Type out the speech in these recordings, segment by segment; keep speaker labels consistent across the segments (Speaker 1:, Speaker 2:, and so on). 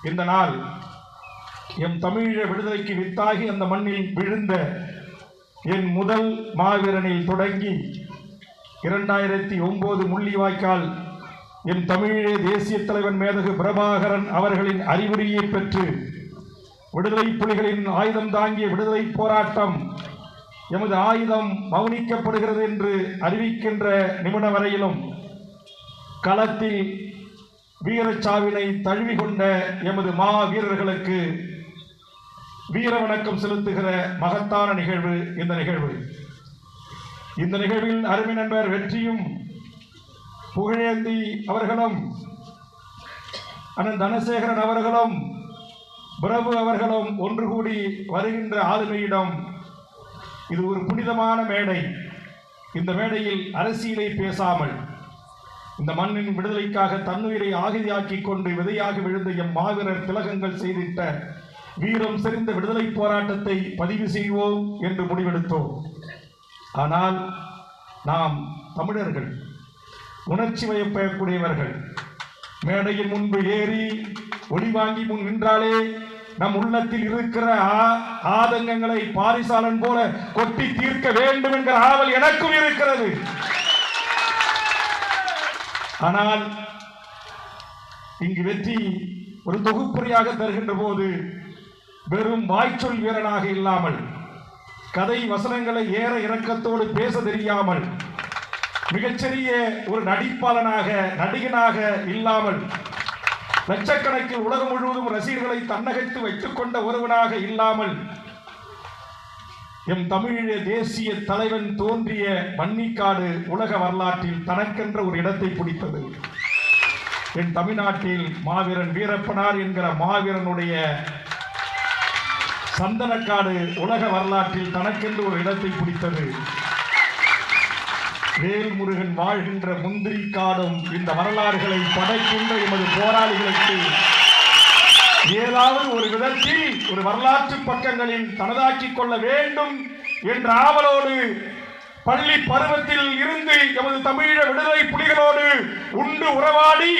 Speaker 1: இந்த நாள் எம் தமிழீழ விடுதலைக்கு வித்தாகி அந்த மண்ணில் விழுந்த என் முதல் மாவீரனில் தொடங்கி 2009 முள்ளிவாய்க்கால் என் தமிழீழ தேசிய தலைவன் மேதகு பிரபாகரன் அவர்களின் அறிவுரையை பெற்று விடுதலை புலிகளின் ஆயுதம் தாங்கிய விடுதலை போராட்டம் எமது ஆயுதம் மௌனிக்கப்படுகிறது என்று அறிவிக்கின்ற நிமிடம் வரையிலும் களத்தில் வீரச்சாவினை தழுவி கொண்ட எமது மா வீரர்களுக்கு வீர வணக்கம் செலுத்துகிற மகத்தான நிகழ்வு இந்த நிகழ்வு. இந்த நிகழ்வில் அருமை நண்பர் வெற்றியும் புகழேந்தி அவர்களும் அண்ணன் தனசேகரன் அவர்களும் பிரபு அவர்களும் ஒன்று கூடி வருகின்ற ஆளுமையிடம் இது ஒரு புனிதமான மேடை. இந்த மேடையில் அரசியலை பேசாமல் இந்த மண்ணின் விடுதலைக்காக தன்னுயிரை ஆகுதியாக்கி கொண்டு விதையாக விழுந்த எம் மாவீரர் திலகங்கள் செய்திட்ட வீரம் செறிந்த விடுதலை போராட்டத்தை பதிவு செய்வோம் என்று முடிவெடுத்தோம். ஆனால் நாம் தமிழர்கள் உணர்ச்சி வயப்படக்கூடியவர்கள். மேடையின் முன்பு ஏறி ஒளி வாங்கி முன் நின்றாலே நம் உள்ளத்தில் இருக்கிற ஆதங்கங்களை பாரிசாலன் போல கொட்டி தீர்க்க வேண்டும் என்கிற ஆவல் எனக்கும் இருக்கிறது. ஆனால் இங்கு வெற்றி ஒரு தொகுப்புரையாக தருகின்ற போது வெறும் வாய்ச்சொல் வீரனாக இல்லாமல் கதை வசனங்களை ஏற இறக்கத்தோடு பேச தெரியாமல் மிகச்சிறிய ஒரு நடிப்பாளனாக நடிகனாக இல்லாமல் லட்சக்கணக்கில் உலகம் முழுவதும் ரசிகர்களை தன்னகைத்து வைத்துக் கொண்ட ஒருவனாக இல்லாமல் எம் தமிழீழ தேசிய தலைவன் தோன்றிய மன்னிக்காடு உலக வரலாற்றில் தனக்கென்ற ஒரு இடத்தை பிடித்தது. என் தமிழ்நாட்டில் மாவீரன் வீரப்பனார் என்கிற மாவீரனுடைய சந்தனக்காடு உலக வரலாற்றில் தனக்கென்று ஒரு இடத்தை பிடித்தது. வேல்முருகன் வாழ்கின்ற முந்திரி காடும் இந்த வரலாறுகளை படைக்கின்ற எமது போராளிகளுக்கு ஏதாவது ஒரு விதத்தில் ஒரு வரலாற்று பக்கங்களில் தனதாக்கிக் கொள்ள வேண்டும் என்ற ஆவலோடு பள்ளி பருவத்தில் இருந்து எமது தமிழீழ விடுதலை புலிகளோடு உண்டு உறவாடி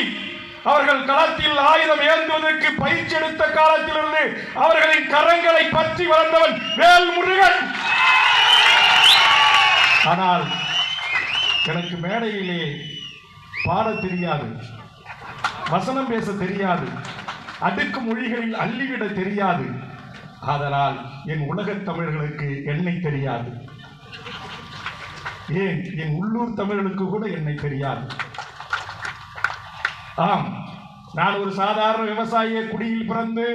Speaker 1: அவர்கள் களத்தில் ஆயுதம் ஏந்துவதற்கு பயிற்சி எடுத்த காலத்திலிருந்து அவர்களின் கரங்களை பற்றி வளர்ந்தவன் வேல்முருகன். ஆனால் எனக்கு மேடையிலே பாட தெரியாது, வசனம் பேச தெரியாது, அடுக்கு மொழிகளில் அள்ளிவிட தெரியாது. அதனால் என் உலகத் தமிழர்களுக்கு என்னை தெரியாது, ஏன் என் உள்ளூர் தமிழர்களுக்கு கூட என்னை தெரியாது. ஆம், நான் ஒரு சாதாரண விவசாய குடியில் பிறந்து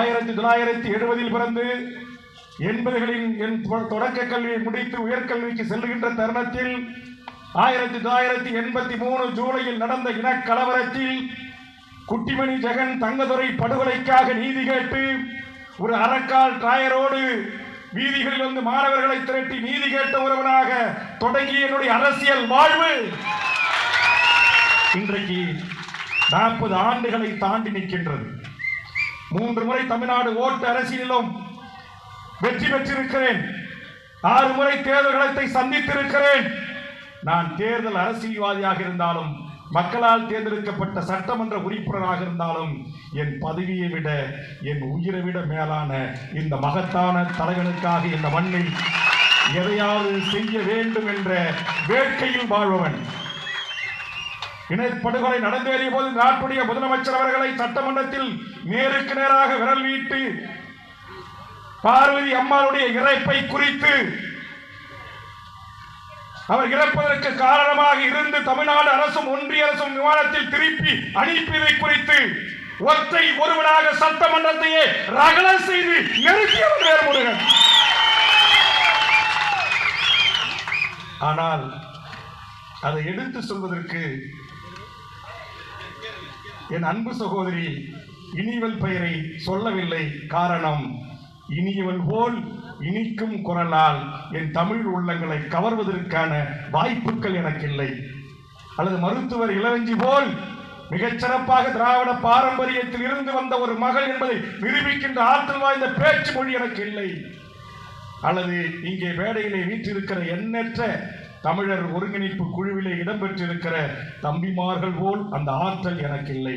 Speaker 1: 1970 பிறந்து 80களில் என் தொடக்க கல்வியை முடித்து உயர்கல்விக்கு செல்லுகின்ற தருணத்தில் 1983 ஜூலையில் நடந்த இனக்கலவரத்தில் குட்டிமணி ஜெகன் தங்கதுரை படுகொலைக்காக நீதி கேட்டு ஒரு அறக்கால் டயரோடு வீதிகளில் வந்து மாணவர்களை திரட்டி நீதி கேட்ட ஒருவனாக தொடங்கிய என்னுடைய அரசியல் வாழ்வு இன்றைக்கு 40 ஆண்டுகளை தாண்டி நிற்கின்றது. 3 முறை தமிழ்நாடு ஓட்டு அரசியலிலும் வெற்றி பெற்றிருக்கிறேன். 6 முறை தேர்தல் களத்தை சந்தித்திருக்கிறேன். நான் தேர்தல் அரசியல்வாதியாக இருந்தாலும் மக்களால் தேர்ந்தெடுக்கப்பட்ட சட்டமன்ற உறுப்பினராக இருந்தாலும் என் பதவியை விட என் உயிரை விட மேலான இந்த மகத்தான தலைவனுக்காக இந்த மண்ணில் எதையாவது செய்ய வேண்டும் என்ற வேட்கையில் வாழ்பவன். இனப்படுகொலை நடந்தேறிய போது நாட்டுடைய முதலமைச்சர் அவர்களை சட்டமன்றத்தில் நேருக்கு நேராக விரல் வீட்டு பார்வதி அம்மாளுடைய இறப்பை குறித்து அவர் இறப்பதற்கு காரணமாக இருந்து தமிழ்நாடு அரசும் ஒன்றிய அரசும் விமானத்தில் திருப்பி அனுப்பியதை குறித்து ஒற்றை ஒருவனாக சட்டமன்றத்தையே ரகல செய்து நிறுத்தியவர் வேல்முருகன். ஆனால் அதை எடுத்து சொல்வதற்கு என் அன்பு சகோதரி இனிவல் பெயரை சொல்லவில்லை. காரணம், இனியவள் போல் இனிக்கும் குரலால் என் தமிழ் உள்ளங்களை கவர்வதற்கான வாய்ப்புகள் எனக்கு இல்லை. அல்லது மருத்துவர் இளவஞ்சி போல் மிகச்சிறப்பாக திராவிட பாரம்பரியத்தில் இருந்து வந்த ஒரு மகள் என்பதை நிரூபிக்கின்ற ஆற்றல் வாய்ந்த பேச்சு மொழி எனக்கு இல்லை. அல்லது இங்கே மேடையிலே வீற்றிருக்கிற எண்ணற்ற தமிழர் ஒருங்கிணைப்பு குழுவிலே இடம்பெற்றிருக்கிற தம்பிமார்கள் போல் அந்த ஆற்றல் எனக்கு இல்லை.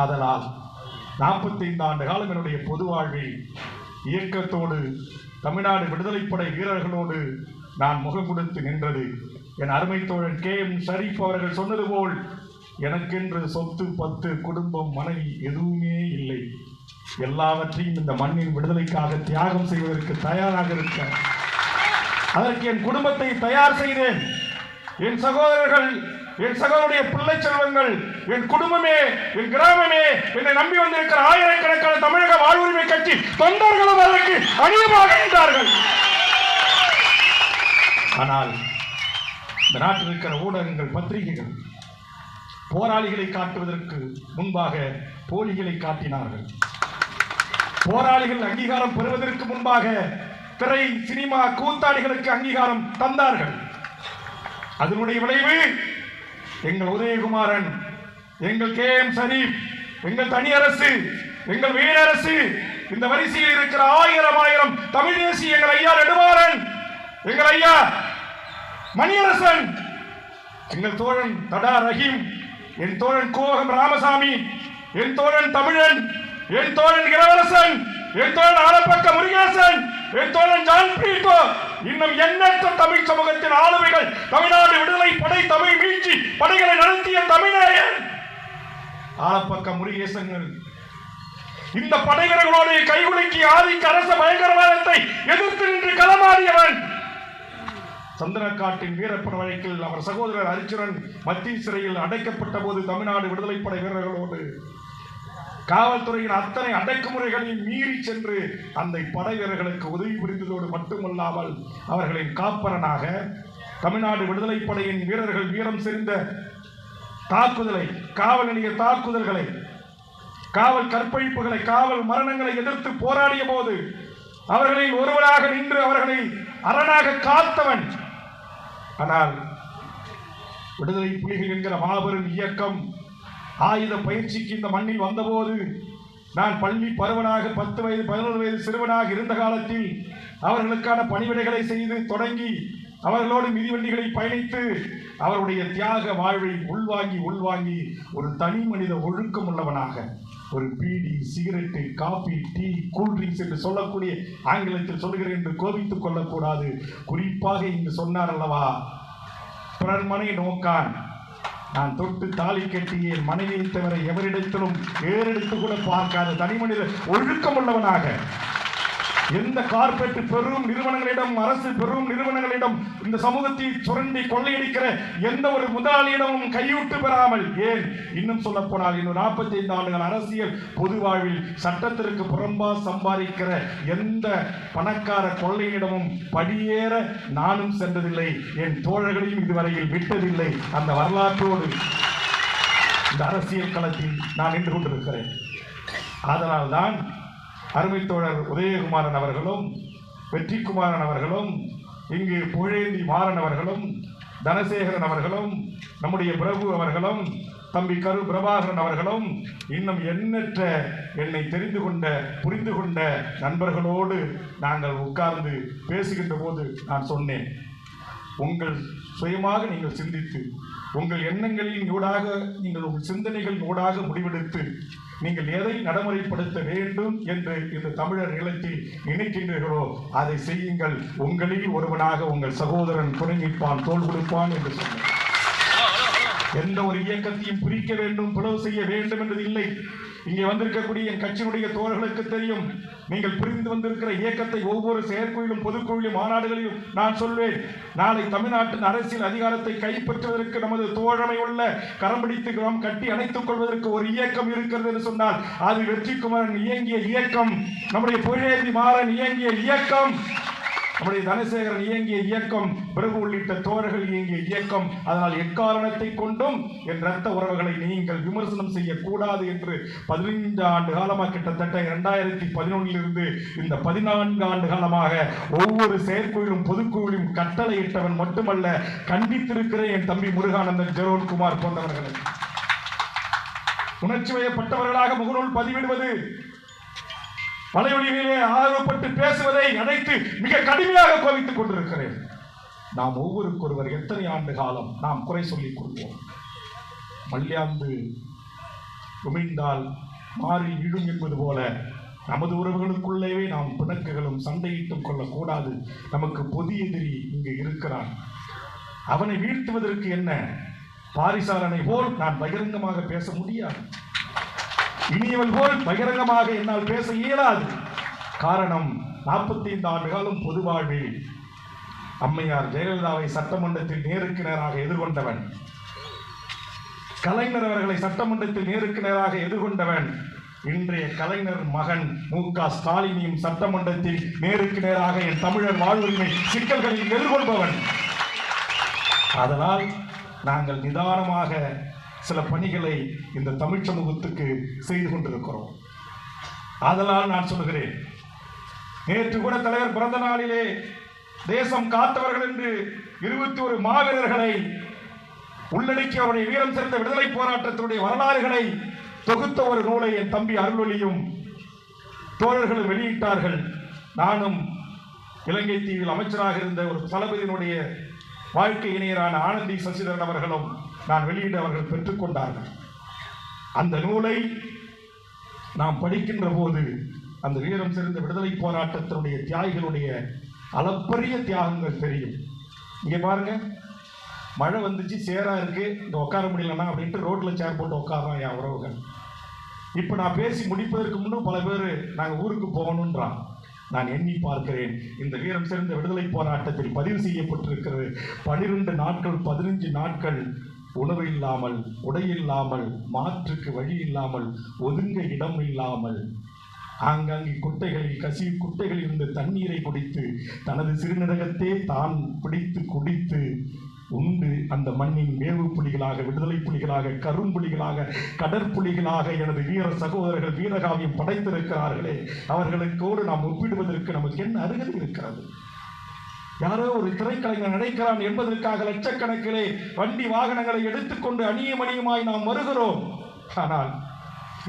Speaker 1: ஆதலால் 45 ஆண்டு காலம் என்னுடைய பொது வாழ்வில் இயக்கத்தோடு தமிழ்நாடு விடுதலைப்படை வீரர்களோடு நான் முகம் கொடுத்து நின்றது. என் அருமை தோழன் KM ஷரீப் அவர்கள் சொன்னது போல் எனக்கென்று சொத்து பத்து குடும்பம் மனைவி எதுவுமே இல்லை. எல்லாவற்றையும் இந்த மண்ணின் விடுதலைக்காக தியாகம் செய்வதற்கு தயாராக இருக்க அதற்கு என் குடும்பத்தை தயார் செய்தேன். என் சகோதரர்கள், என் சகோதரருடைய பிள்ளை செல்வங்கள், என் குடும்பமே, என் கிராமமே, என்னை நம்பி வந்திருக்கிற ஆயிரக்கணக்கான தமிழக வாழ்வுரிமை கட்சி தொண்டர்களும் அதற்கு அணியமாக இருந்தார்கள். ஆனால் இந்த நாட்டில் இருக்கிற ஊடகங்கள், பத்திரிகைகள் போராளிகளை காட்டுவதற்கு முன்பாக போலிகளை காட்டினார்கள். போராளிகள் அங்கீகாரம் பெறுவதற்கு முன்பாக திரை, சினிமா கூத்தாடிகளுக்கு அங்கீகாரம் தந்தார்கள். அதனுடைய விளைவு எங்கள் உதயகுமாரன், எங்கள் KM ஷரீப், எங்கள் தனி அரசு, எங்கள் வீரரசு, இந்த வரிசையில் இருக்கிற ஆயிரம் தமிழ் தேசி, எங்கள் ஐயா நெடுமாறன், எங்கள் ஐயா மணியரசன், எங்கள் தோழன் தடா ரஹீம், என் தோழன் கோகம் ராமசாமி, என் தோழன் தமிழன், என் தோழன் இளவரசன், என் தோழன் ஆலப்பக்க முருகேசன், என் தோழன் ஜான் பீட்டோ, இன்னும் எண்ணற்ற தமிழ் சமூகத்தின் ஆளுமைகள், தமிழ்நாடு விடுதலை படை, தமிழ் மீட்சி படைகளை நடத்திய தமிழன் ஆலப்பக்க முருகேசன், இந்த படைவீரர்களோடு கைகுலுக்கி ஆதிக்க அரச பயங்கரவாதத்தை எதிர்த்து நின்று களமாடியவன். சந்தனக்காட்டின் வீரப்பட வழக்கில் அவர் சகோதரர் அரிச்சுரன் மத்திய சிறையில் அடைக்கப்பட்ட போது தமிழ்நாடு விடுதலைப்படை வீரர்களோடு காவல்துறையின் அத்தனை அடக்குமுறைகளையும் மீறி சென்று அந்த படை வீரர்களுக்கு உதவி புரிந்ததோடு மட்டுமல்லாமல் அவர்களின் காப்பரனாக தமிழ்நாடு விடுதலைப்படையின் வீரர்கள் வீரம் செறிந்த தாக்குதலை, காவல் நிலைய தாக்குதல்களை, காவல் கற்பழிப்புகளை, காவல் மரணங்களை எதிர்த்து போராடிய போது அவர்களில் ஒருவராக நின்று அவர்களை அரணாக காத்தவன். ஆனால் விடுதலை புலிகள் என்கிற மாபெரும் இயக்கம் ஆயுத பயிற்சிக்கு இந்த மண்ணில் வந்தபோது நான் பள்ளி பருவனாக 10 வயது 11 வயது சிறுவனாக இருந்த காலத்தில் அவர்களுக்கான பணிவிடைகளை செய்து தொடங்கி அவர்களோடு மிதிவண்டிகளை பயணித்து அவருடைய தியாக வாழ்வை உள்வாங்கி ஒரு தனி மனித ஒழுக்கம் உள்ளவனாக, ஒரு beedi, cigarette, coffee, tea, cool drinks என்று சொல்லக்கூடிய ஆங்கிலத்தில் சொல்லுகிறேன் என்று கோபித்துக் கொள்ளக்கூடாது. குறிப்பாக இங்கு சொன்னார் அல்லவா, பிறர் மனை நோக்கான், நான் தொட்டு தாலி கட்டிய என் மனைவியை தவிர எவரிடத்திலும் ஏறெடுத்து கூட பார்க்காத தனி மனித ஒழுக்கம் உள்ளவனாக, எந்த கார்பரேட் பெரும் நிறுவனங்களிடம், அரசு பெரும் நிறுவனங்களிடம் இந்த சமூகத்தை சுரண்டி கொள்ளையடிக்கிற எந்த ஒரு முதலாளியிடமும் கையூட்டு பெறாமல், ஏன் இன்னும் சொல்ல போனால் இன்னும் 45 ஆண்டுகள் அரசியல் பொது வாழ்வில் சட்டத்திற்கு புறம்பா சம்பாதிக்கிற எந்த பணக்கார கொள்ளையிடமும் படியேற நானும் சென்றதில்லை, என் தோழர்களையும் இதுவரையில் விட்டதில்லை. அந்த வரலாற்றோடு இந்த அரசியல் களத்தில் நான் நின்று கொண்டிருக்கிறேன். அதனால்தான் அருமை தோழர் உதயகுமாரன் அவர்களும், வெற்றிக்குமாரன் அவர்களும், இங்கு புகழேந்தி மாறன் அவர்களும், தனசேகரன் அவர்களும், நம்முடைய பிரபு அவர்களும், தம்பி கரு பிரபாகரன் அவர்களும், இன்னும் எண்ணற்ற என்னை தெரிந்து கொண்ட புரிந்து கொண்ட நண்பர்களோடு நாங்கள் உட்கார்ந்து பேசுகின்ற போது நான் சொன்னேன், உங்கள் சுயமாக நீங்கள் சிந்தித்து உங்கள் எண்ணங்களின் ஊடாக, நீங்கள் உங்கள் சிந்தனைகள் ஊடாக முடிவெடுத்து நீங்கள் எதை நடைமுறைப்படுத்த வேண்டும் என்று இந்த தமிழர் நிலத்தில் நினைக்கின்றீர்களோ அதை செய்யுங்கள். உங்களில் ஒருவனாக உங்கள் சகோதரன் துணை நிற்பான், தோள் கொடுப்பான் என்று சொன்னார். எந்த ஒரு இயக்கத்தையும் பிரிக்க வேண்டும், பிளவு செய்ய வேண்டும் என்பது இல்லை. இங்கே வந்திருக்கக்கூடிய என் கட்சியினுடைய தோழர்களுக்கு தெரியும், நீங்கள் புரிந்து வந்திருக்கிற இயக்கத்தை ஒவ்வொரு செயற்குழுவிலும், பொதுக்குழுவிலும், மாநாடுகளிலும் நான் சொல்வேன். நாளை தமிழ்நாட்டின் அரசியல் அதிகாரத்தை கைப்பற்றுவதற்கு நமது தோழமை உள்ள கரம் பிடித்து நாம் கட்டி அணைத்துக் கொள்வதற்கு ஒரு இயக்கம் இருக்கிறது என்று சொன்னால் அது வெற்றிக்குமாரன் இயங்கிய இயக்கம், நம்முடைய புகழேந்தி மாறன் இயங்கிய இயக்கம், நம்முடைய தனசேகரன் இயங்கிய இயக்கம், பிரபு உள்ளிட்ட தோழர்கள் இயங்கிய இயக்கம். அதனால் எக்காரணத்தை கொண்டும் என் இரத்த உறவுகளை நீங்கள் விமர்சனம் செய்யக்கூடாது என்று 15 ஆண்டு காலமாக, கிட்டத்தட்ட 2011 இருந்து இந்த 14 ஆண்டு காலமாக ஒவ்வொரு செயற்குழுவிலும் பொதுக்குழுவிலும் கட்டளையிட்டவன் மட்டுமல்ல, கண்டித்திருக்கிற என் தம்பி முருகானந்தன், ஜெரோன்குமார் போன்றவர்களை உணர்ச்சி வயப்பட்டவர்களாக முகநூல் பதிவிடுவது, வலையொலிகளிலே ஆர்வப்பட்டு பேசுவதை அனைத்து மிக கடுமையாக கோபித்துக் கொண்டிருக்கிறேன். நாம் ஒவ்வொருக்கொருவர் எத்தனை ஆண்டு காலம் நாம் குறை சொல்லிக் கொள்வோம். மல்யாந்து உமிழ்ந்தால் மாறி இழும் என்பது போல நமது உறவுகளுக்குள்ளேயே நாம் பிணக்குகளும் சண்டையிட்டுக் கொள்ளக்கூடாது. நமக்கு பொது எதிரி இங்கு இருக்கிறான். அவனை வீழ்த்துவதற்கு என்ன, பாரிசாலனை போல் நான் பகிரங்கமாக பேச முடியாது. இனியவள் போல் பகிரங்கமாக என்னால் பேச இயலாது. காரணம், 45 ஆண்டு காலம் பொது வாழ்வில் அம்மையார் ஜெயலலிதாவை சட்டமன்றத்தில் நேருக்கு நேராக எதிர்கொண்டவன், கலைஞர் அவர்களை சட்டமன்றத்தில் நேருக்கு நேராக எதிர்கொண்டவன், இன்றைய கலைஞர் மகன் மு.க. ஸ்டாலினையும் சட்டமன்றத்தில் நேருக்கு நேராக என் தமிழர் வாழ்வுரிமை சிக்கல்களில் எதிர்கொள்பவன். அதனால் நாங்கள் நிதானமாக சில பணிகளை இந்த தமிழ் சமூகத்துக்கு செய்து கொண்டிருக்கிறோம். அதனால் நான் சொல்கிறேன், நேற்று கூட தலைவர் பிறந்த நாளிலே தேசம் காத்தவர்கள் என்று 21 மாவீரர்களை உள்ளடக்கி அவருடைய வீரம் சேர்ந்த விடுதலை போராட்டத்தினுடைய வரலாறுகளை தொகுத்த ஒரு நூலை என் தம்பி அருள்வொழியும் தோழர்களும் வெளியிட்டார்கள். நானும் இலங்கை தீவில் அமைச்சராக இருந்த ஒரு தளபதியினுடைய வாழ்க்கை இணையரான ஆனந்தி சசிதரன் அவர்களும் நான் வெளியிட அவர்கள் பெற்றுக்கொண்டார்கள். அந்த நூலை நாம் படிக்கின்ற போது அந்த வீரம் சேர்ந்த விடுதலை போராட்டத்தினுடைய தியாகிகளுடைய அளப்பரிய தியாகங்கள் தெரியும். இங்கே பாருங்க, மழை வந்துச்சு, சேரா இருக்கு, இங்க உட்கார முடியலன்னா அப்படின்ட்டு ரோட்ல சேர் போட்டு உட்காரான் என் உறவுகள். இப்ப நான் பேசி முடிப்பதற்கு முன்னும் பல பேர் நாங்கள் ஊருக்கு போகணுன்றான். நான் எண்ணி பார்க்கிறேன், இந்த வீரம் சேர்ந்த விடுதலை போராட்டத்தில் பதிவு செய்யப்பட்டிருக்கிறது 12 நாட்கள் 15 நாட்கள் உணவு இல்லாமல், உடை இல்லாமல், மாற்றுக்கு வழி இல்லாமல், ஒதுங்க இடம் இல்லாமல், ஆங்காங்கே குட்டைகளில் கசிவு குட்டைகளில் இருந்த தண்ணீரை குடித்து தனது சிறுநீரகத்தே தான் பிடித்து குடித்து உண்டு அந்த மண்ணின் வேவு புலிகளாக, விடுதலை புலிகளாக, கரும்புலிகளாக, கடற்புலிகளாக எனது வீர சகோதரர்கள் வீரகாவியம் படைத்திருக்கிறார்களே, அவர்களுக்கோடு நாம் ஒப்பிடுவதற்கு நமக்கு என்ன அருகதை இருக்கிறது? யாரோ ஒரு திரைக்கலைஞர் நினைக்கிறான் என்பதற்காக லட்சக்கணக்கிலே வண்டி வாகனங்களை எடுத்துக்கொண்டு அணியுமாய் நாம் வருகிறோம். ஆனால்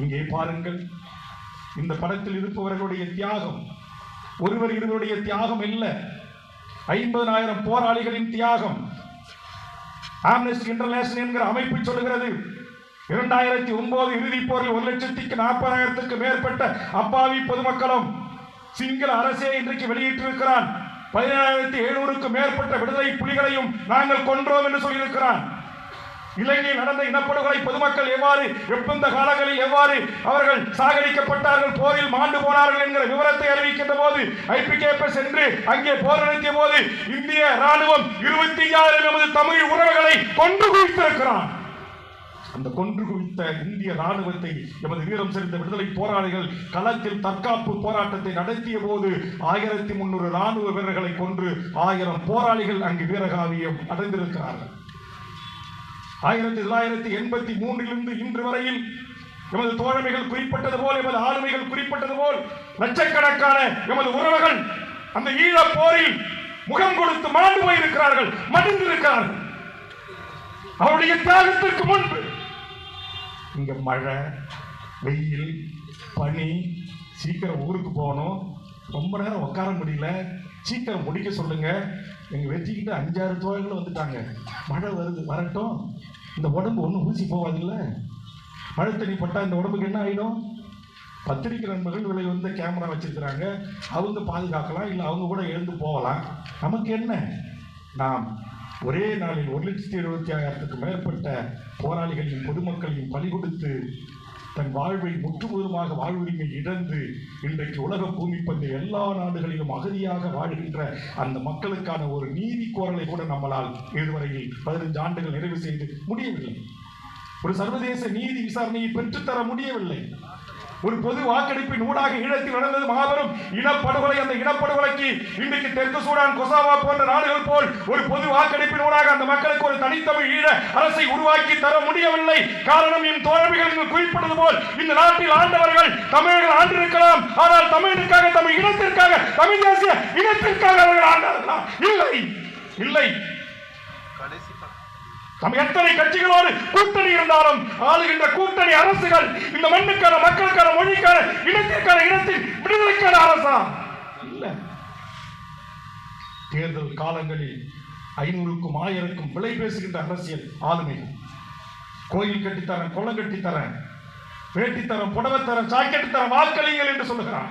Speaker 1: இங்கே பாருங்கள், இந்த படத்தில் இருப்பவர்களுடைய தியாகம் ஒருவர் இருவருடைய தியாகம் இல்லை, 50,000 போராளிகளின் தியாகம். ஆம்னஸ்டி இன்டர்நேஷனல் என்கிற அமைப்பு சொல்லுகிறது, 2009 இறுதிப் போரில் 1,40,000க்கு மேற்பட்ட அப்பாவி பொதுமக்களும் சிங்கள அரசே இன்றைக்கு வெளியிட்டிருக்கிறான். 17,700க்கு மேற்பட்ட விடுதலை புலிகளையும் நாங்கள் கொன்றோம் என்று சொல்லியிருக்கிறான். இலங்கையில் நடந்த இனப்படுகொலை பொதுமக்கள் எவ்வாறு, எப்பந்த காலங்களில் எவ்வாறு அவர்கள் சாகடிக்கப்பட்டார்கள், போரில் மாண்டு போனார்கள் என்கிற விவரத்தை அறிவிக்கின்ற போது IPKPS சென்று அங்கே போர் நடத்திய போது இந்திய ராணுவம் 25,000 நமது தமிழ் உறவுகளை கொன்று குவித்திருக்கிறான். அந்த கொன்று குவித்த இந்திய ராணுவத்தை எமது வீரம் சேர்ந்த விடுதலை போராளிகள் களத்தில் தற்காப்பு போராட்டத்தை நடத்திய போது 1300 ராணுவ வீரர்களை கொன்று 1000 போராளிகள் அங்கு வீரகாவியம் அடைந்திருக்கிறார்கள். 1983 இன்று வரையில் எமது தோழமைகள் குறிப்பிட்டது போல், எமது ஆளுமைகள் குறிப்பிட்டது போல் லட்சக்கணக்கான எமது உறவுகள் அந்த ஈழப் போரில் முகம் கொடுத்து மாண்டு போயிருக்கிறார்கள், மடிந்திருக்கிறார்கள். அவருடைய தியாகத்திற்கு முன்பு இங்க மழை, வெயில், பனி, சீக்கிரம் ஊருக்கு போகணும், ரொம்ப நேரம் உட்கார முடியல, சீக்கிரம் முடிக்க சொல்லுங்க. எங்க வெற்றிக்கிட்டு 5-6 தோழர்கள் வந்துட்டாங்க. மழை வருது, வரட்டும், இந்த உடம்பு ஒன்றும் ஊசி போவாதில்ல, மழை தண்ணி பட்டா இந்த உடம்புக்கு என்ன ஆகிடும்? பத்திரிகை நண்பர்கள் விலை வந்து கேமரா வச்சிருக்கிறாங்க, அவங்க பாதுகாக்கலாம், இல்லை அவங்க கூட எழுந்து போகலாம். நமக்கு என்ன? நாம் ஒரே நாளில் 1,75,000க்கு மேற்பட்ட போராளிகளையும் பொதுமக்களையும் பலி கொடுத்து தன் வாழ்வை முற்றுமுழுதாக வாழ்வுரிமை இழந்து இன்றைக்கு உலக பூமிப்பந்து எல்லா நாடுகளிலும் அகதியாக வாழ்கின்ற அந்த மக்களுக்கான ஒரு நீதி கோரலை கூட நம்மளால் இதுவரையில் 15 ஆண்டுகள் நிறைவு செய்து முடியவில்லை. ஒரு சர்வதேச நீதி விசாரணையை பெற்றுத்தர முடியவில்லை. ஒரு பொது வாக்கெடுப்பின் ஊடாக ஈழத்தில் நடந்தது மாபெரும் இனப்படுகொலை. அந்த இனப்படுகொலைக்கு இன்றைக்கு தெற்கு சூடான், கொசாவா போன்ற நாடுகள் போல் ஒரு பொது வாக்கெடுப்பின் ஊடாக அந்த மக்களுக்கு ஒரு தனித்தமிழ் ஈழ அரசை உருவாக்கி தர முடியவில்லை. காரணம், என் தோழமைகள் குறிப்பிட்டது போல் இந்த நாட்டில் ஆண்டவர்கள் தமிழர்கள் ஆண்டிருக்கலாம், ஆனால் தமிழுக்காக, தமிழ் இனத்திற்காக, தமிழ் தேசிய இனத்திற்காக அவர்கள் ஆண்டார்களா? இல்லை, இல்லை. நம்ம எத்தனை கட்சிகளோடு கூட்டணி இருந்தாலும் ஆளுகின்ற கூட்டணி அரசுகள் இந்த மண்ணுக்கான, மக்களுக்கான, மொழிக்கான, இனத்திற்கான, இனத்தின் விடுதலைக்கான அரசா? இல்ல. தேர்தல் காலங்களில் 500க்கும் 1000க்கும் விலை பேசுகின்ற அரசியல் ஆளுமை. கோயில் கட்டித்தரேன், குளம் கட்டித்தரேன், வேட்டித்தரம், புடவைத்தரம், ஜாக்கெட் தரம் வாக்களிங்கள் என்று சொல்லுகிறான்.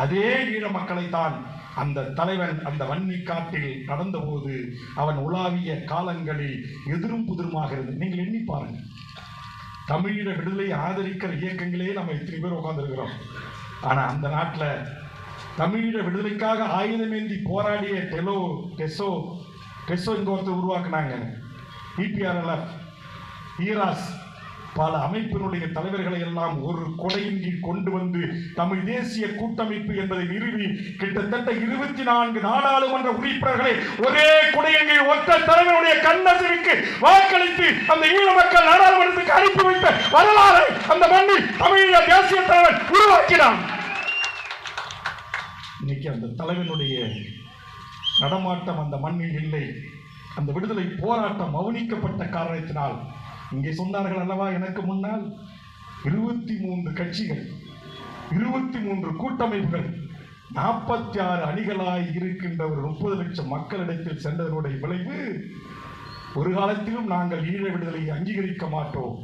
Speaker 1: அதே ஈழ மக்களைத்தான் அந்த தலைவன் அந்த வன்னி காட்டில் நடந்தபோது அவன் உலாவிய காலங்களில் எதிரும் புதிருமாக இருந்தது. நீங்கள் எண்ணி பாருங்க, தமிழீழ விடுதலை ஆதரிக்கிற இயக்கங்களே நம்ம இத்தனை பேர் உட்கார்ந்துருக்கிறோம். ஆனா அந்த நாட்டில் தமிழீழ விடுதலைக்காக ஆயுதமேந்தி போராடிய டெசோ இங்க ஒருத்தர் உருவாக்குனாங்க. EPRLF, ஈராஸ், பல அமைப்பினுடைய தலைவர்களை எல்லாம் ஒரு கொடையின் கீழ் கொண்டு வந்து தமிழ் தேசிய கூட்டமைப்பு என்பதை நிறுவி கிட்டத்தட்ட 24 நாடாளுமன்ற உறுப்பினர்களை ஒரே கொடையின் கீழ் ஒத்த தலைவருடைய கண்ணசைக்கு வாக்களித்து அந்த ஈழ மக்கள் நாடாளுமன்றத்துக்கு அனுப்பி வைத்த வரலாறை அந்த மண்ணில் தமிழீழ தேசிய தலைவர் உருவாக்கினான். இன்னைக்கு அந்த தலைவனுடைய நடமாட்டம் அந்த மண்ணில் இல்லை. அந்த விடுதலை போராட்டம் மௌனிக்கப்பட்ட காரணத்தினால், இங்கே சொன்னார்கள் அல்லவா எனக்கு முன்னால், 23 கட்சிகள், 23 கூட்டமைப்புகள், 46 அணிகளாய் இருக்கின்ற ஒரு 30 லட்சம் மக்களிடத்தில் சென்றதனுடைய விளைவு, ஒரு காலத்திலும் நாங்கள் ஈழ விடுதலையை அங்கீகரிக்க மாட்டோம்,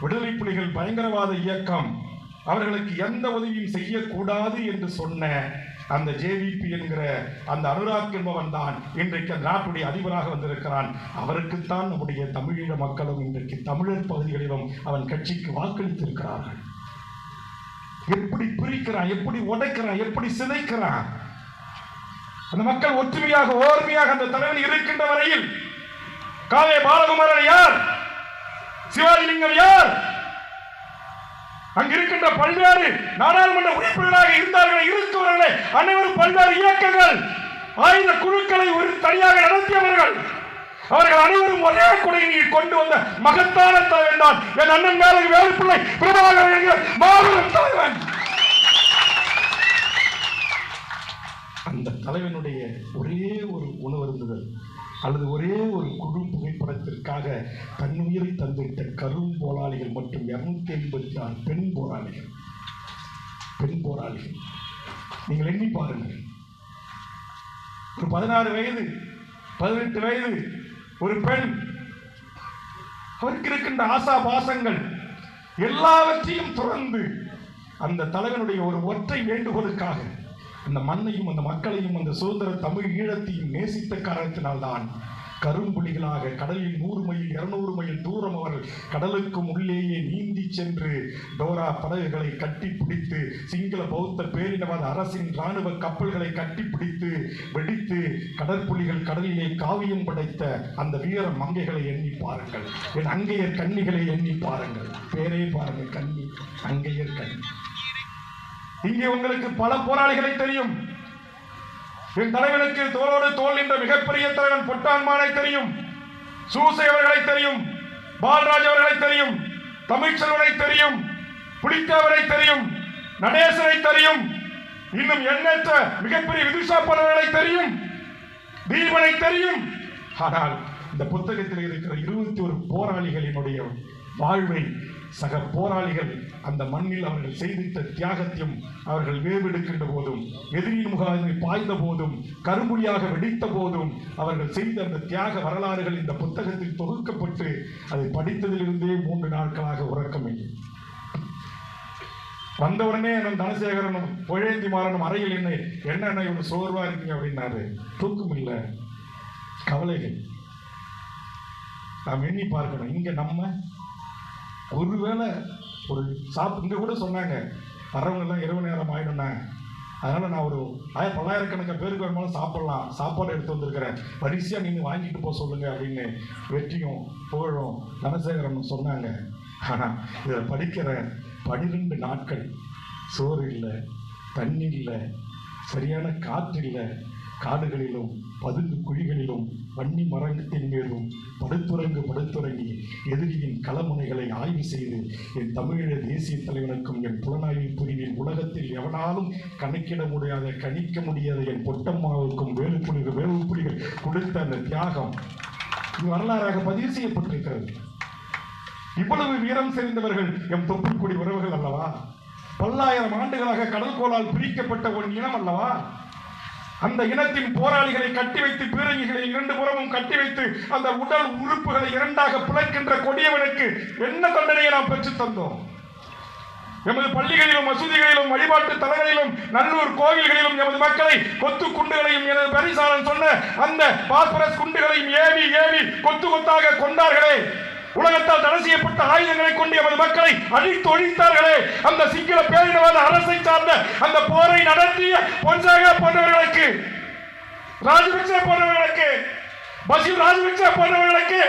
Speaker 1: விடுதலை புலிகள் பயங்கரவாத இயக்கம், அவர்களுக்கு எந்த உதவியும் செய்யக்கூடாது என்று சொன்ன அந்த JVP என்கிற அந்த அனுராக் என்பவன் தான் இன்றைக்கு அந்த நாட்டுடைய அதிபராக வந்திருக்கிறான். அவருக்குத்தான் நம்முடைய தமிழீழ மக்களும் இன்றைக்கு தமிழர் பகுதிகளிலும் அவன் கட்சிக்கு வாக்களித்திருக்கிறார்கள். எப்படி பிரிக்கிறான், எப்படி உடைக்கிறான், எப்படி சிதைக்கிறான். அந்த மக்கள் ஒற்றுமையாக ஓர்மையாக அந்த தலைவன் இருக்கின்ற வரையில் காவே பாலகுமாரன் யார், சிவாஜிலிங்கம் யார், அங்கு இருக்கின்ற பல்வேறு நாடாளுமன்ற உறுப்பினர்களாக இருந்தார்கள், இருக்கிறவர்களே அனைவரும் பல்வேறு இயக்கங்கள், ஆயுத குழுக்களை ஒரு தனியாக நடத்தியவர்கள். அவர்கள் அனைவரும் ஒரே கொடையில் கொண்டு வந்த மகத்தான தலைவன் தான் என் அண்ணன் மேலகு வேலுப்பிள்ளை பிரபாகரன் என்கிற மாபெரும் தலைவன். அந்த தலைவனுடைய ஒரே ஒரு உணவருந்துதல் அல்லது ஒரே ஒரு குழு புகைப்படத்திற்காக தன்னுயிரை தந்திட்ட கரும் போராளிகள் மற்றும் 286 பெண் போராளிகள். நீங்கள் எண்ணி பாருங்கள், ஒரு 16 வயது 18 வயது ஒரு பெண், அவருக்கு இருக்கின்ற ஆசா பாசங்கள் எல்லாவற்றையும் துறந்து அந்த தலைவனுடைய ஒரு ஒற்றை வேண்டுகோளுக்காக அந்த மண்ணையும் அந்த மக்களையும் அந்த சுதந்திர தமிழ் ஈழத்தையும் நேசித்த காரணத்தினால்தான் கரும்புலிகளாக கடலில் 100 மைல் 200 மைல் தூரம் அவர்கள் கடலுக்கும் உள்ளேயே நீந்தி சென்று டோரா படகுகளை கட்டி பிடித்து சிங்கள பௌத்த பேரினவாத அரசின் இராணுவ கப்பல்களை கட்டி பிடித்து வெடித்து கடற்புலிகள் கடலிலே காவியம் படைத்த அந்த வீர மங்கைகளை எண்ணி பாருங்கள். என் அங்கையர் கன்னிகளை எண்ணி பாருங்கள். பேரே பாருங்கள், கன்னி, அங்கையர் கன்னி. இங்கே உங்களுக்கு பல போராளிகளை தெரியும். என் தலைவனுக்கு தோளோடு தோல் என்ற மிகப்பெரிய தலைவன் பொட்டான்மானை தெரியும், சூசை அவர்களை தெரியும், பால்ராஜ் அவர்களை தெரியும், தமிழ்ச்செல்வனை தெரியும், புலித்தேவரை தெரியும், நடேசனை தெரியும், இன்னும் எண்ணற்ற மிகப்பெரிய விதுஷாப்பனவர்களை தெரியும், தீபனை தெரியும். ஆனால் இந்த புத்தகத்தில் இருக்கிற 21 போராளிகளினுடைய வாழ்வை சக போராளிகள் அந்த மண்ணில் அவர்கள் செய்திட்ட தியாகத்தையும் அவர்கள் வேவெடுக்கின்ற போதும் எதிரியின் முகாமை பாய்ந்த போதும் கரும்புலியாக வெடித்த போதும் அவர்கள் செய்த அந்த தியாக வரலாறுகள் இந்த புத்தகத்தில் தொகுக்கப்பட்டு அதை படித்ததிலிருந்தே 3 நாட்களாக உறக்கமில்லை. வந்தவுடனே என் தனசேகரனும் பொழேந்தி மாறனும் அறையில் என்ன இவனு சோர்வா இருக்கீங்க அப்படின்னாரு. தூக்கம் இல்லை, கவலைகள். நாம் எண்ணி பார்க்கணும், இங்க நம்ம ஒருவேளை ஒரு இங்க கூட சொன்னாங்க வர்றவங்க எல்லாம் இரவு நேரம் ஆயிடும்னா, அதனால நான் ஒரு 1000கணக்கான பேருக்கு வேணுமாலும் சாப்பிடலாம், சாப்பாடு எடுத்து வந்திருக்கிறேன், வரிசையா நீங்க வாங்கிட்டு போக சொல்லுங்க அப்படின்னு வெற்றியும் புகழும் தனசேகரனும் சொன்னாங்க. ஆனா இதை படிக்கிற 12 நாட்கள் சோறு இல்லை, தண்ணி இல்லை, சரியான காற்று இல்லை, காடுகளிலும் பதுங்கு குழிகளிலும் வன்னி மரத்தின் மீதும் படுத்துறங்கி எதிரியின் களமுனைகளை ஆய்வு செய்து என் தமிழீழ தேசிய தலைவனுக்கும் என் புலனாய்வு பிரிவின் உலகத்தில் எவனாலும் கணிக்க முடியாத என் பொட்டம்மாவுக்கும் வேலுப்புலிகள் கொடுத்த அந்த தியாகம் இது வரலாறாக பதிவு செய்யப்பட்டிருக்கிறது. இவ்வளவு வீரம் செறிந்தவர்கள் எம் தொப்புள்குடி உறவுகள் அல்லவா? பல்லாயிரம் ஆண்டுகளாக கடல்கோளால் பிரிக்கப்பட்ட ஒரு இனம் அல்லவா? அந்த இனத்தின் போராளிகளை கட்டி வைத்து பீரங்கிகளை 2 புறமும் கட்டி வைத்து அந்த உடல் உறுப்புகளை 2ஆக பிளக்கின்ற கொடியவனுக்கு என்ன தண்டனையை நாம் பெற்று தந்தோம்? எமது பள்ளிகளிலும் மசூதிகளிலும் வழிபாட்டு தலங்களிலும் நல்லூர் கோவில்களிலும் எமது மக்களை கொத்து குண்டுகளையும் எனது பரிசாலன் சொன்ன அந்த பாஸ்பரஸ் குண்டுகளையும் ஏவி ஏவி கொத்து கொத்தாக கொண்டார்களே. உலகத்தால் தடை செய்யப்பட்ட ஆயுதங்களை கொண்டு எமது மக்களை அழித்து ஒழித்தார்களே. அந்த சிங்கள பேரினவாத அரசை சார்ந்த அந்த போரை நடத்திய பொன்சேகா போன்றவர்களுக்கு, ராஜபக்சே போன்றவர்களுக்கு, பஷீர் ராஜபக்சே போன்றவர்களுக்கு,